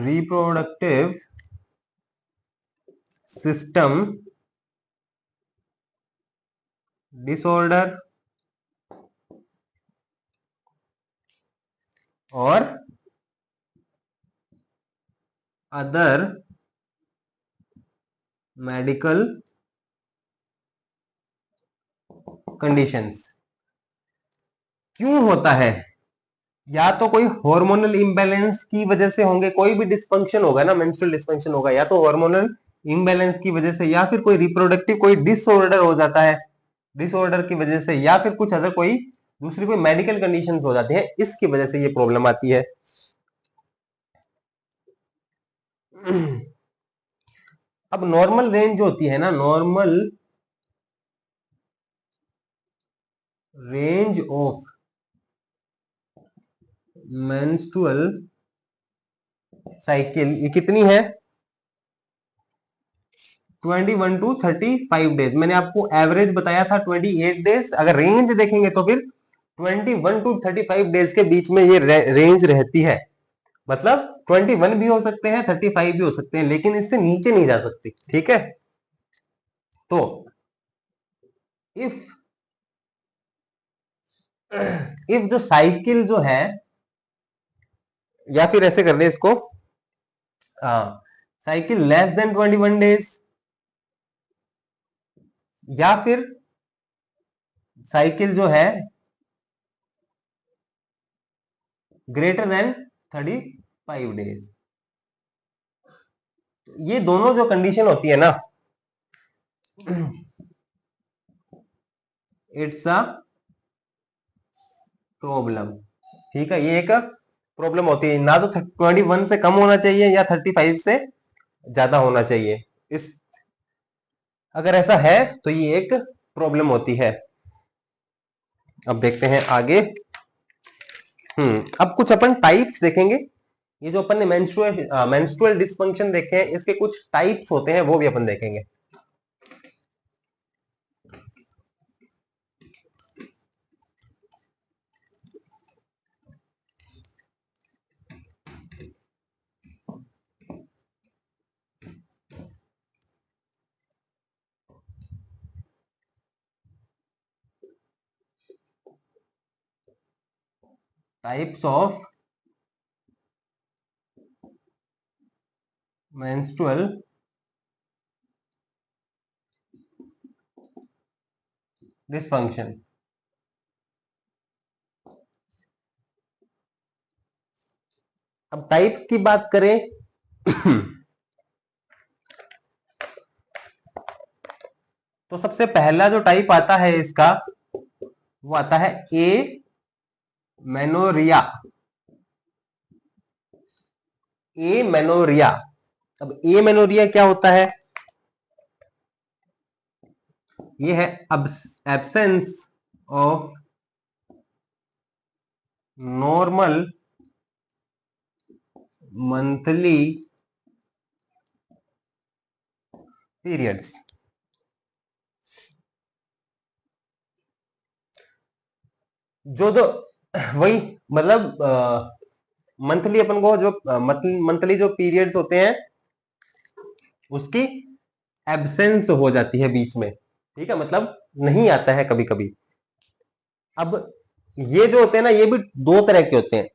reproductive system disorder और other medical conditions। क्यों होता है? या तो कोई हार्मोनल इम्बैलेंस की वजह से होंगे, कोई भी डिस्फंक्शन होगा ना, मेंस्ट्रुअल डिस्फंक्शन होगा या तो हार्मोनल इम्बैलेंस की वजह से, या फिर कोई रिप्रोडक्टिव कोई डिसऑर्डर हो जाता है, डिसऑर्डर की वजह से, या फिर कुछ अदर कोई दूसरी कोई मेडिकल कंडीशंस हो जाती है, इसकी वजह से ये प्रॉब्लम आती है। अब नॉर्मल रेंज होती है ना, normal range of menstrual cycle ये कितनी है? 21 टू 35 डेज। मैंने आपको एवरेज बताया था 28 डेज। अगर रेंज देखेंगे तो फिर 21 टू 35 डेज के बीच में ये रेंज रहती है। मतलब 21 भी हो सकते हैं, 35 भी हो सकते हैं, लेकिन इससे नीचे नहीं जा सकती। ठीक है? तो इफ इफ जो साइकिल जो है, या फिर ऐसे कर ले इसको, साइकिल लेस देन 21 डेज, या फिर साइकिल जो है ग्रेटर देन 35 डेज, ये दोनों जो कंडीशन होती है ना, इट्स अ प्रॉब्लम। ठीक है? ये एक प्रॉब्लम होती है, ना तो 21 से कम होना चाहिए या 35 से ज्यादा होना चाहिए। इस अगर ऐसा है तो ये एक प्रॉब्लम होती है। अब देखते हैं आगे। अब कुछ अपन टाइप्स देखेंगे। ये जो अपन ने मेंस्ट्रुअल डिसफंक्शन देखे हैं, इसके कुछ टाइप्स होते हैं, वो भी अपन देखेंगे। Types of menstrual dysfunction। अब टाइप्स की बात करें तो सबसे पहला जो टाइप आता है इसका वो आता है ए मेनोरिया। ए मेनोरिया। अब ए मेनोरिया क्या होता है? ये है absence of normal monthly periods. जो जो वही मतलब मंथली अपन को जो मंथली जो पीरियड्स होते हैं उसकी एब्सेंस हो जाती है बीच में, ठीक है, मतलब नहीं आता है कभी कभी। अब ये जो होते हैं ना ये भी दो तरह के होते हैं।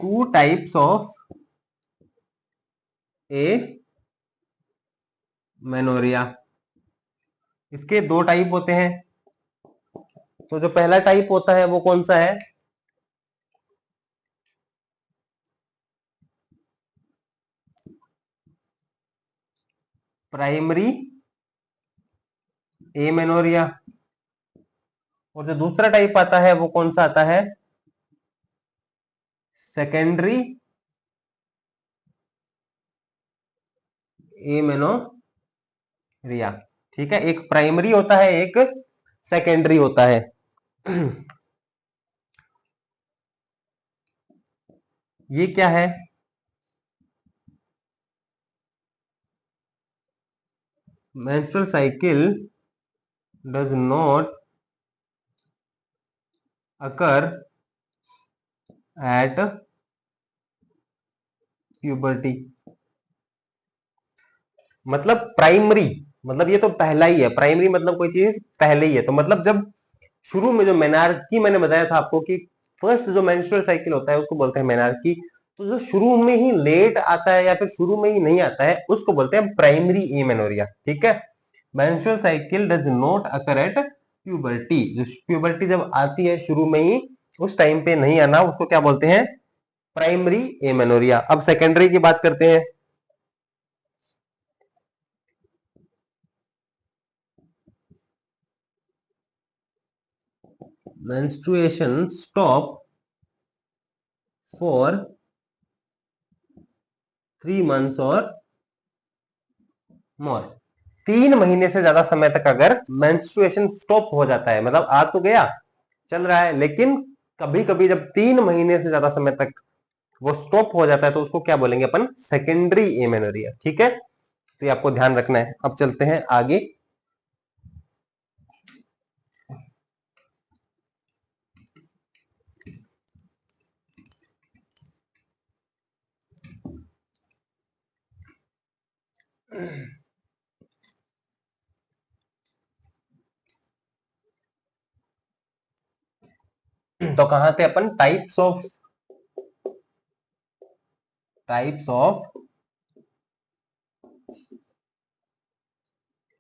टू टाइप्स ऑफ ए मेनोरिया। इसके दो टाइप होते हैं। तो जो पहला टाइप होता है वो कौन सा है? प्राइमरी ए मेनोरिया। और जो दूसरा टाइप आता है वो कौन सा आता है? सेकेंडरी ए मेनोरिया। ठीक है, एक प्राइमरी होता है एक सेकेंडरी होता है। ये क्या है? menstrual cycle does not occur at puberty। मतलब प्राइमरी मतलब ये तो पहला ही है। प्राइमरी मतलब कोई चीज पहले ही है, तो मतलब जब शुरू में जो मेनार्की मैंने बताया था आपको कि फर्स्ट जो मेंस्ट्रुअल साइकिल होता है उसको बोलते हैं मेनार्की। तो जो शुरू में ही लेट आता है या फिर शुरू में ही नहीं आता है उसको बोलते हैं प्राइमरी एमेनोरिया। ठीक है, menstrual cycle does not occur at puberty. जो प्यूबर्टी जब आती है शुरू में ही उस टाइम पे नहीं आना उसको क्या बोलते हैं? Primary amenorrhoea. अब सेकेंडरी की बात करते हैं। menstruation stop for 3 months और मोर। 3 महीने से ज्यादा समय तक अगर मेंस्ट्रुएशन स्टॉप हो जाता है, मतलब आ तो गया चल रहा है लेकिन कभी कभी जब 3 महीने से ज्यादा समय तक वो स्टॉप हो जाता है तो उसको क्या बोलेंगे अपन? Secondary amenorrhoea. ठीक है, तो ये आपको ध्यान रखना है। अब चलते हैं आगे। तो कहां थे अपन? Types of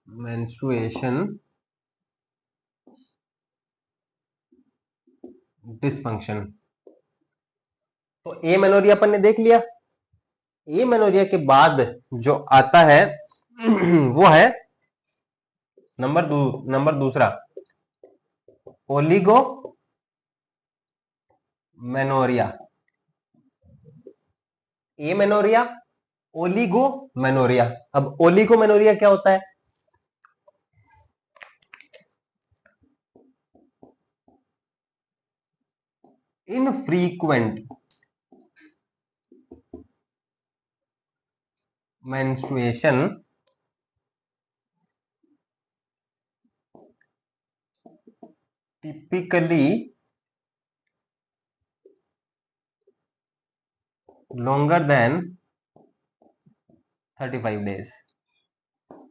menstruation dysfunction. तो ए मेनोरिया अपन ने देख लिया। ए मेनोरिया के बाद जो आता है वो है नंबर दूसरा ओलिगो मेनोरिया। ए मेनोरिया, ओलिगो मेनोरिया। अब ओलिगो मेनोरिया क्या होता है? Infrequent menstruation typically longer than 35 days।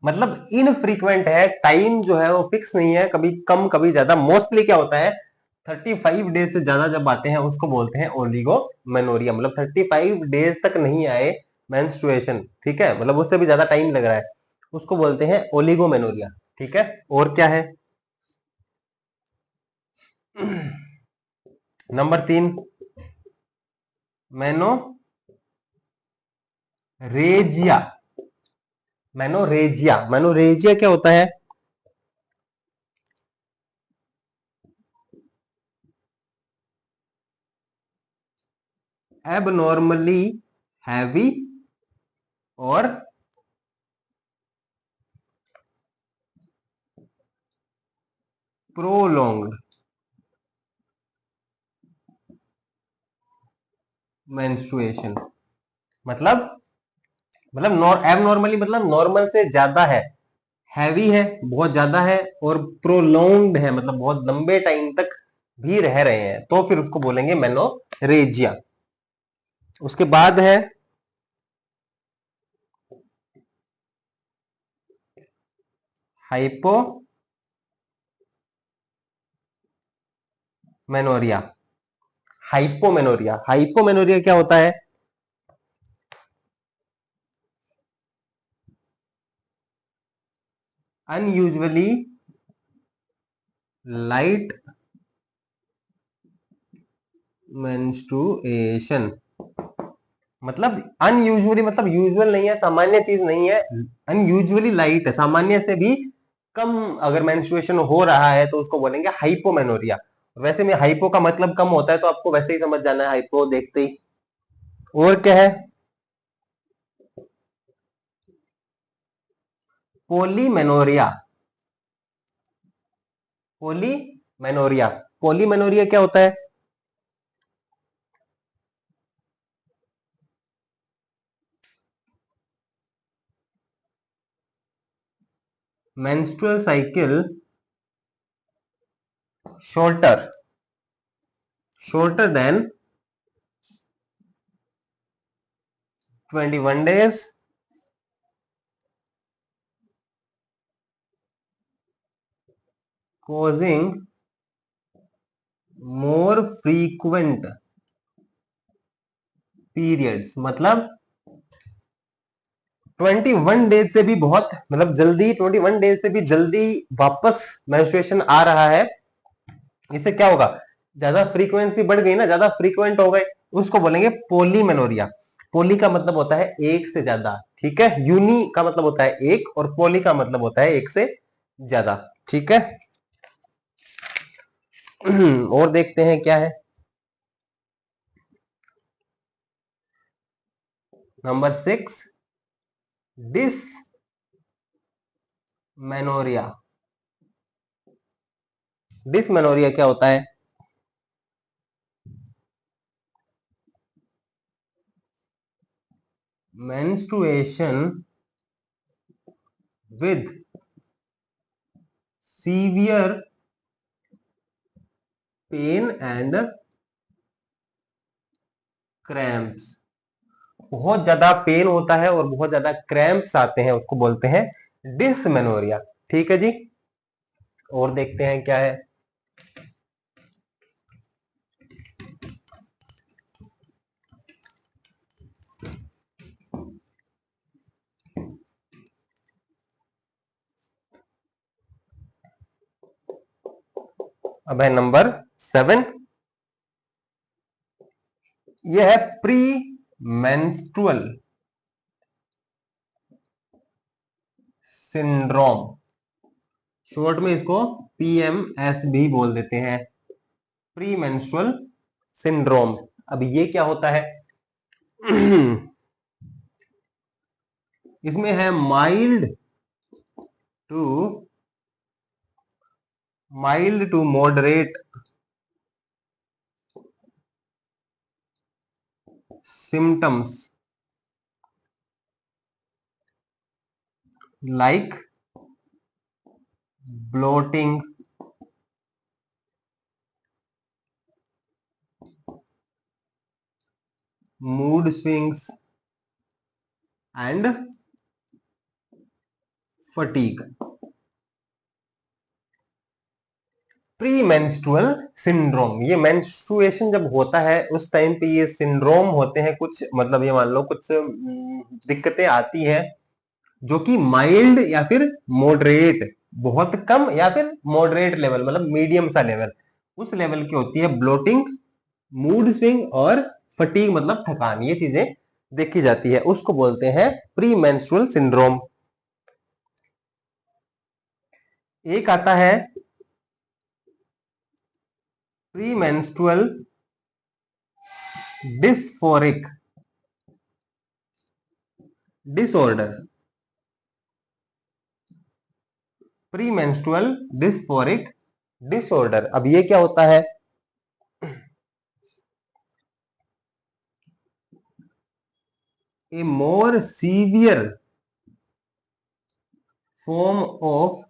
मतलब इनफ्रीक्वेंट है, टाइम जो है वो फिक्स नहीं है, कभी कम कभी ज्यादा। मोस्टली क्या होता है, 35 डेज से ज्यादा जब आते हैं उसको बोलते हैं ओलिगोमेनोरिया। मतलब 35 डेज तक नहीं आए मेंस्ट्रुएशन, ठीक है, मतलब उससे भी ज्यादा टाइम लग रहा है, उसको बोलते हैं ओलिगोमेनोरिया। ठीक है, और क्या है? Number 3, menorrhagia. मेनोरेजिया, मेनोरेजिया क्या होता है? एबनॉर्मली हैवी और प्रोलोंग्ड मेंस्ट्रुएशन। मतलब एबनॉर्मली मतलब नॉर्मल से ज्यादा है, हैवी है, बहुत ज्यादा है, और प्रोलोंग्ड है, मतलब बहुत लंबे टाइम तक भी रह रहे हैं, तो फिर उसको बोलेंगे मेनोरेजिया। उसके बाद है हाइपोमेनोरिया। हाइपोमेनोरिया क्या होता है? Unusually light menstruation. मतलब अनयूजुअली मतलब यूजुअल नहीं है, सामान्य चीज नहीं है, अनयूजुअली लाइट है, सामान्य से भी कम अगर मेंस्ट्रुएशन हो रहा है तो उसको बोलेंगे हाइपोमेनोरिया। वैसे में हाइपो का मतलब कम होता है, तो आपको वैसे ही समझ जाना है हाइपो देखते ही। और क्या है? पोलीमेनोरिया। पोलीमेनोरिया, पोलीमेनोरिया क्या होता है? Menstrual cycle shorter shorter than 21 days, causing more frequent periods। मतलब 21 डेज से भी बहुत, मतलब जल्दी, 21 डेज से भी जल्दी वापस मेंस्ट्रुएशन आ रहा है, इससे क्या होगा, ज्यादा फ्रीक्वेंसी बढ़ गई ना, ज्यादा फ्रीक्वेंट हो गए, उसको बोलेंगे पोलीमेनोरिया। पोली का मतलब होता है एक से ज्यादा, ठीक है, यूनी का मतलब होता है एक, और पोली का मतलब होता है एक से ज्यादा। ठीक है। और देखते हैं क्या है। Number 6, dysmenorrhoea. डिसमेनोरिया क्या होता है? Menstruation with severe pain and cramps. बहुत ज्यादा पेन होता है और बहुत ज्यादा क्रैम्प्स आते हैं, उसको बोलते हैं डिसमेनोरिया। ठीक है जी। और देखते हैं क्या है। अब है नंबर 7, यह है प्री मेंस्ट्रुअल सिंड्रोम। शॉर्ट में इसको पीएमएस भी बोल देते हैं, प्री मेंस्ट्रुअल सिंड्रोम। अब ये क्या होता है? इसमें है to mild to moderate symptoms like bloating, mood swings and fatigue. Premenstrual syndrome, ये मेंस्ट्रुएशन जब होता है उस टाइम पे ये सिंड्रोम होते हैं कुछ, मतलब ये मान लो कुछ दिक्कतें आती है जो कि माइल्ड या फिर मॉडरेट, बहुत कम या फिर मॉडरेट लेवल, मतलब मीडियम सा लेवल, उस लेवल की होती है। ब्लोटिंग, मूड स्विंग और फटीग मतलब थकान, ये चीजें देखी जाती है, उसको बोलते हैं प्री मेंस्ट्रुअल सिंड्रोम। एक आता है premenstrual dysphoric disorder, premenstrual dysphoric disorder. अब ये क्या होता है? A more severe form of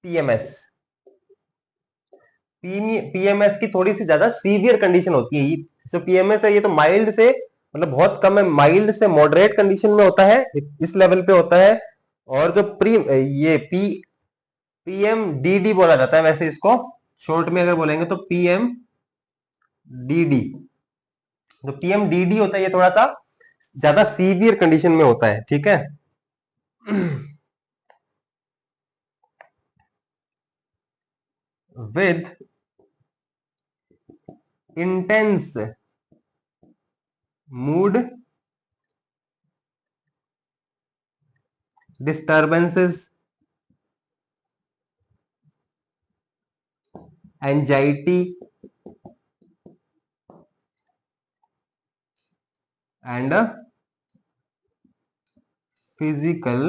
PMS, PMS की थोड़ी सी ज्यादा सीवियर कंडीशन होती है। जो पीएमएस है ये तो माइल्ड से, मतलब बहुत कम है, माइल्ड से मॉडरेट कंडीशन में होता है, इस लेवल पे होता है। और जो ये पीएमडीडी बोला जाता है वैसे इसको, शॉर्ट में अगर बोलेंगे तो पीएमडीडी। जो पीएमडीडी होता है ये थोड़ा सा ज्यादा सीवियर कंडीशन में होता है, ठीक है। With intense mood disturbances, anxiety and physical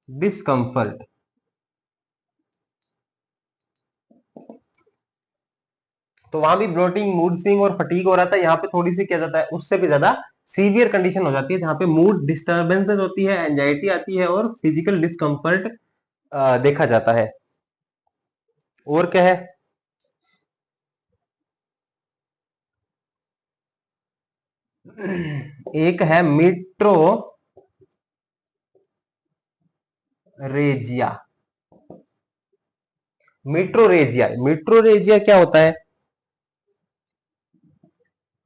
discomfort। तो वहां भी ब्लोटिंग, मूड स्विंग और फटीग हो रहा था, यहाँ पे थोड़ी सी क्या जाता है, उससे भी ज्यादा सीवियर कंडीशन हो जाती है, जहां पे मूड डिस्टर्बेंसेस होती है, एंजाइटी आती है और फिजिकल डिस्कम्फर्ट देखा जाता है। और क्या है? एक है मेट्रोरेजिया। मेट्रोरेजिया, मेट्रोरेजिया क्या होता है?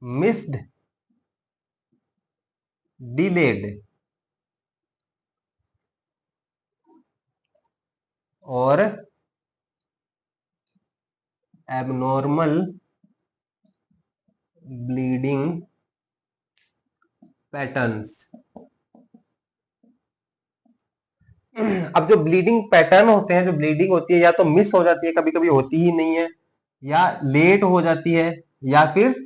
मिस्ड, डिलेड और एबनॉर्मल ब्लीडिंग पैटर्न्स। अब जो ब्लीडिंग पैटर्न होते हैं, जो ब्लीडिंग होती है या तो मिस हो जाती है, कभी कभी होती ही नहीं है, या लेट हो जाती है, या फिर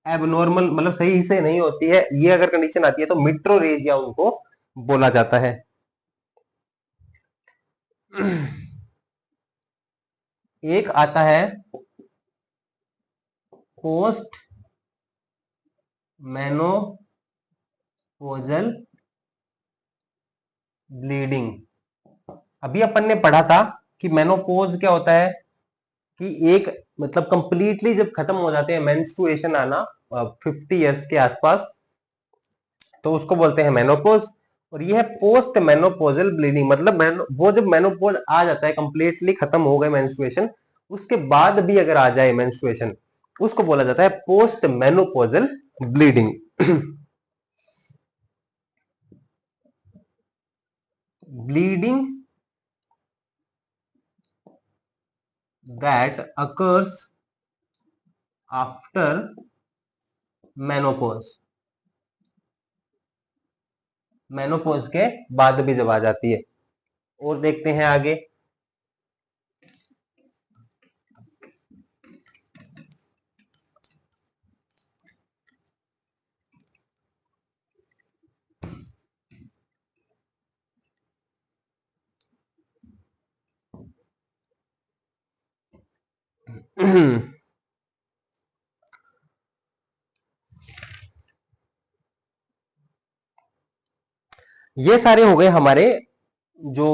एबनॉर्मल मतलब सही से नहीं होती है, ये अगर कंडीशन आती है तो मिट्रोरेजिया उनको बोला जाता है। एक आता है पोस्ट मेनोपोजल ब्लीडिंग। अभी अपन ने पढ़ा था कि मेनोपोज क्या होता है, कि एक मतलब कंप्लीटली जब खत्म हो जाते हैं मेंस्ट्रुएशन आना 50 इयर्स के आसपास, तो उसको बोलते हैं मेनोपोज। और ये है पोस्ट मेनोपोजल ब्लीडिंग, मतलब वो जब मेनोपोज आ जाता है, कंप्लीटली खत्म हो गए मेंस्ट्रुएशन, उसके बाद भी अगर आ जाए मेंस्ट्रुएशन, उसको बोला जाता है post menopausal bleeding. Bleeding that occurs after menopause, menopause के बाद भी जब आ जाती है। और देखते हैं आगे। ये सारे हो गए हमारे जो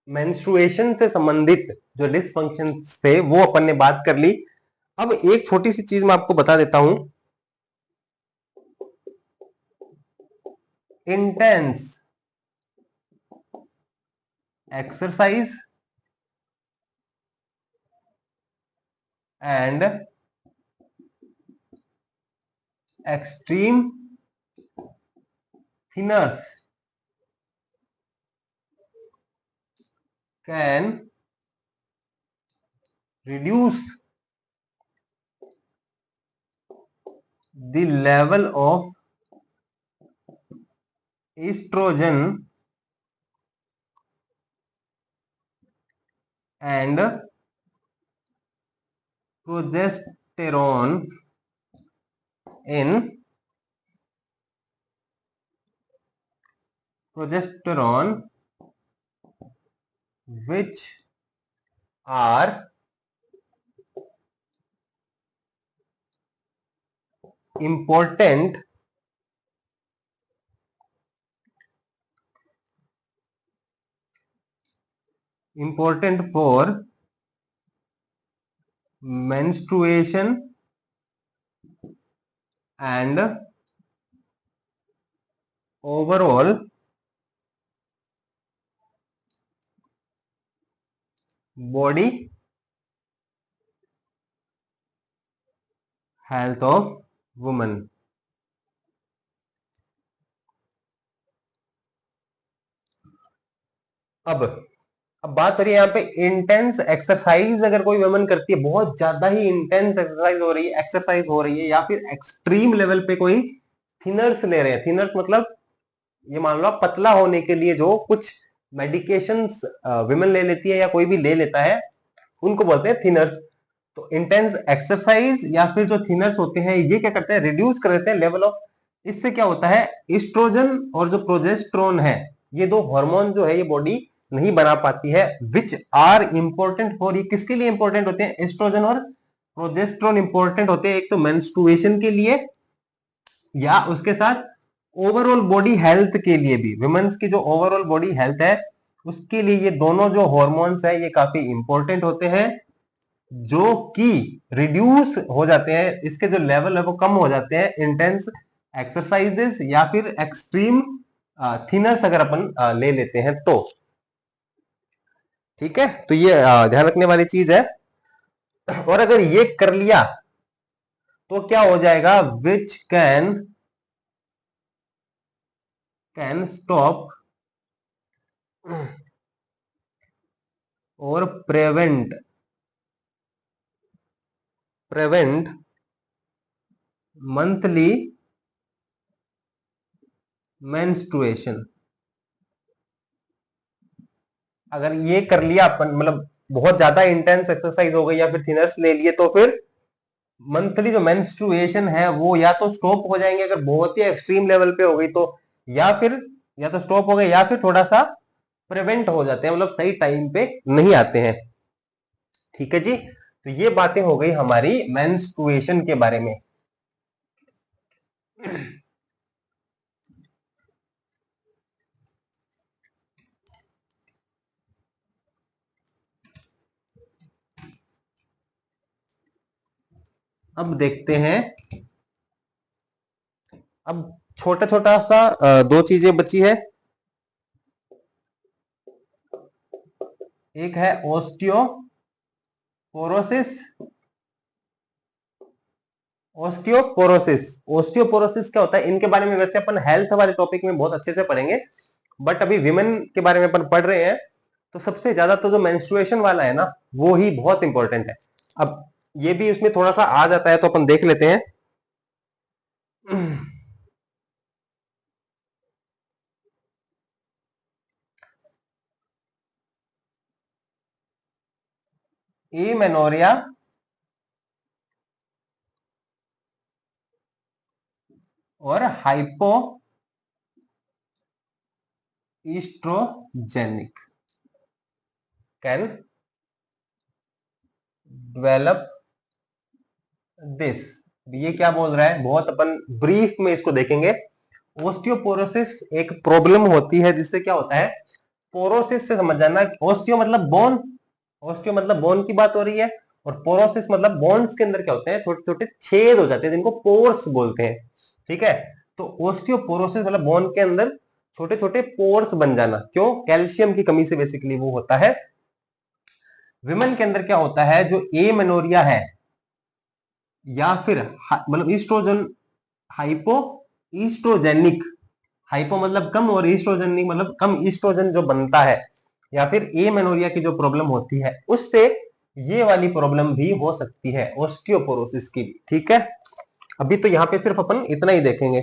मेंस्ट्रुएशन से संबंधित जो डिसफंक्शन थे, वो अपन ने बात कर ली। अब एक छोटी सी चीज मैं आपको बता देता हूं। intense exercise and extreme thinners can reduce the level of estrogen and progesterone in which are important for menstruation and overall body health of woman. अब बात हो रही है यहाँ पे इंटेंस एक्सरसाइज अगर कोई वुमन करती है, बहुत ज्यादा ही इंटेंस एक्सरसाइज हो रही है या फिर एक्सट्रीम लेवल पे कोई थिनर्स ले रहे हैं। थिनर्स मतलब ये मान लो आप पतला होने के लिए जो कुछ मेडिकेशंस विमेन ले लेती है या कोई भी ले लेता है, उनको बोलते हैं थिनर्स। तो इंटेंस एक्सरसाइज या फिर जो थिनर्स होते हैं ये क्या करते हैं, रिड्यूस कर देते हैं लेवल ऑफ। इससे क्या होता है, एस्ट्रोजन और जो प्रोजेस्टेरोन है, ये दो हार्मोन जो है ये बॉडी नहीं बना पाती है, विच आर इंपॉर्टेंट फॉर, ये किसके लिए इंपॉर्टेंट होते हैं, एस्ट्रोजन और प्रोजेस्टेरोन इंपॉर्टेंट होते हैं एक तो मेंस्ट्रुएशन के लिए या उसके साथ ओवरऑल बॉडी हेल्थ के लिए भी। वुमेन्स की जो ओवरऑल बॉडी हेल्थ है उसके लिए ये दोनों जो हॉर्मोन्स है ये काफी इंपॉर्टेंट होते हैं, जो कि रिड्यूस हो जाते हैं, इसके जो लेवल है वो कम हो जाते हैं इंटेंस एक्सरसाइजेस या फिर एक्सट्रीम थिनर्स अगर अपन ले लेते हैं तो। ठीक है, तो ये ध्यान रखने वाली चीज है। और अगर ये कर लिया तो क्या हो जाएगा, विच कैन स्टॉप और प्रिवेंट मंथली मेंस्ट्रुएशन। अगर ये कर लिया अपन, मतलब बहुत ज्यादा इंटेंस एक्सरसाइज हो गई या फिर थिनर्स ले लिए, तो फिर मंथली जो मेंस्ट्रुएशन है वो या तो स्टॉप हो जाएंगे अगर बहुत ही एक्सट्रीम लेवल पे हो गई तो, या तो स्टॉप हो गए या फिर थोड़ा सा प्रिवेंट हो जाते हैं, मतलब सही टाइम पे नहीं आते हैं। ठीक है जी, तो ये बातें हो गई हमारी मेंस्ट्रुएशन के बारे में। अब देखते हैं, अब छोटा छोटा सा दो चीजें बची है। एक है ओस्टियोपोरोसिस। ओस्टियोपोरोसिस क्या होता है, इनके बारे में वैसे अपन हेल्थ वाले टॉपिक में बहुत अच्छे से पढ़ेंगे, बट अभी विमेन के बारे में अपन पढ़ रहे हैं। तो सबसे ज्यादा तो जो मेंस्ट्रुएशन वाला है ना वो ही बहुत इंपॉर्टेंट है। अब ये भी उसमें थोड़ा सा आ जाता है तो अपन देख लेते हैं। एमेनोरिया और hypo oestrogenic can develop this. ये क्या बोल रहा है, बहुत अपन ब्रीफ में इसको देखेंगे। ओस्टियोपोरोसिस एक प्रॉब्लम होती है जिससे क्या होता है, पोरोसिस से समझ जाना, ओस्टियो मतलब बोन, ओस्टियो मतलब बोन की बात हो रही है, और पोरोसिस मतलब बोन्स के अंदर क्या होते हैं, छोटे छोटे छेद हो जाते हैं जिनको पोर्स बोलते हैं। ठीक है, तो ओस्टियोपोरोसिस मतलब बोन के अंदर छोटे छोटे पोर्स बन जाना, क्यों? कैल्शियम की कमी से बेसिकली वो होता है। विमेन के अंदर क्या होता है, जो एमेनोरिया है या फिर मतलब ईस्ट्रोजन, हाइपो ईस्ट्रोजेनिक, हाइपो मतलब कम और ईस्ट्रोजेनिक मतलब कम ईस्ट्रोजन जो बनता है, या फिर एमेनोरिया की जो प्रॉब्लम होती है उससे ये वाली प्रॉब्लम भी हो सकती है, ओस्टियोपोरोसिस की भी। ठीक है, अभी तो यहाँ पे सिर्फ अपन इतना ही देखेंगे।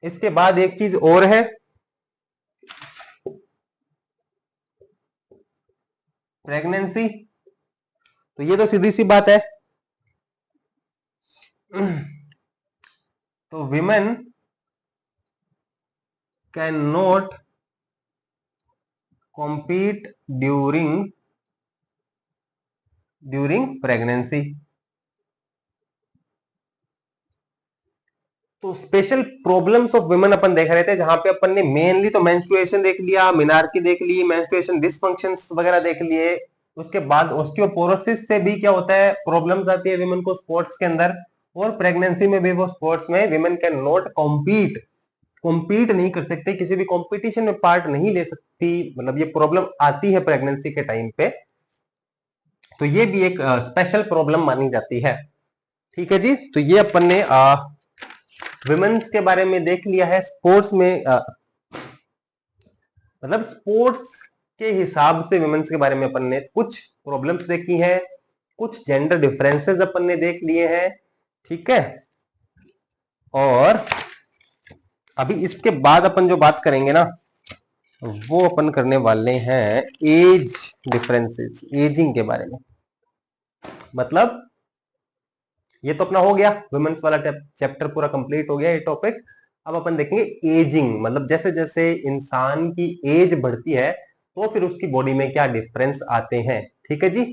इसके बाद एक चीज और है, प्रेगनेंसी। तो ये तो सीधी सी बात है, तो women can not compete during pregnancy. तो स्पेशल प्रॉब्लम्स ऑफ वुमेन अपन देख रहे थे, जहां पे अपन ने मेनली तो मेंस्ट्रुएशन देख लिया, मिनार्की देख ली, मेंस्ट्रुएशन डिसफंक्शंस वगैरह देख लिए। उसके बाद ऑस्टियोपोरोसिस से भी क्या होता है, प्रॉब्लम्स आती है विमेन को स्पोर्ट्स के अंदर, और प्रेगनेंसी में भी वो स्पोर्ट्स में विमेन कैन नॉट कॉम्पीट नहीं कर सकते, किसी भी कॉम्पिटिशन में पार्ट नहीं ले सकती, मतलब ये प्रॉब्लम आती है प्रेगनेंसी के टाइम पे। तो ये भी एक स्पेशल प्रॉब्लम मानी जाती है। ठीक है जी, तो ये अपन ने विमेन्स के बारे में देख लिया है। स्पोर्ट्स में मतलब स्पोर्ट्स के हिसाब से विमेन्स के बारे में अपन ने कुछ प्रॉब्लम्स देखी हैं, कुछ जेंडर डिफरेंसेस अपन ने देख लिए हैं। ठीक है, और अभी इसके बाद अपन जो बात करेंगे ना, वो अपन करने वाले हैं एज डिफरेंसेस, एजिंग के बारे में। मतलब ये तो अपना हो गया, वुमेन्स वाला चैप्टर पूरा कंप्लीट हो गया, ये टॉपिक। अब अपन देखेंगे एजिंग, मतलब जैसे जैसे इंसान की एज बढ़ती है तो फिर उसकी बॉडी में क्या डिफरेंस आते हैं। ठीक है जी,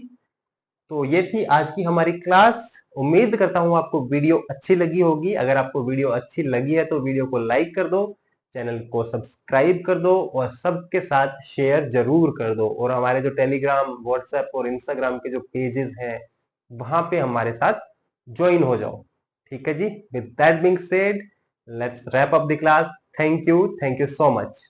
तो ये थी आज की हमारी क्लास। उम्मीद करता हूं आपको वीडियो अच्छी लगी होगी। अगर आपको वीडियो अच्छी लगी है तो वीडियो को लाइक कर दो, चैनल को सब्सक्राइब कर दो और सबके साथ शेयर जरूर कर दो। और हमारे जो टेलीग्राम, व्हाट्सएप और इंस्टाग्राम के जो पेजेस हैं वहां पे हमारे साथ ज्वाइन हो जाओ। ठीक है जी, with that being said, let's wrap up the class. Thank you so much.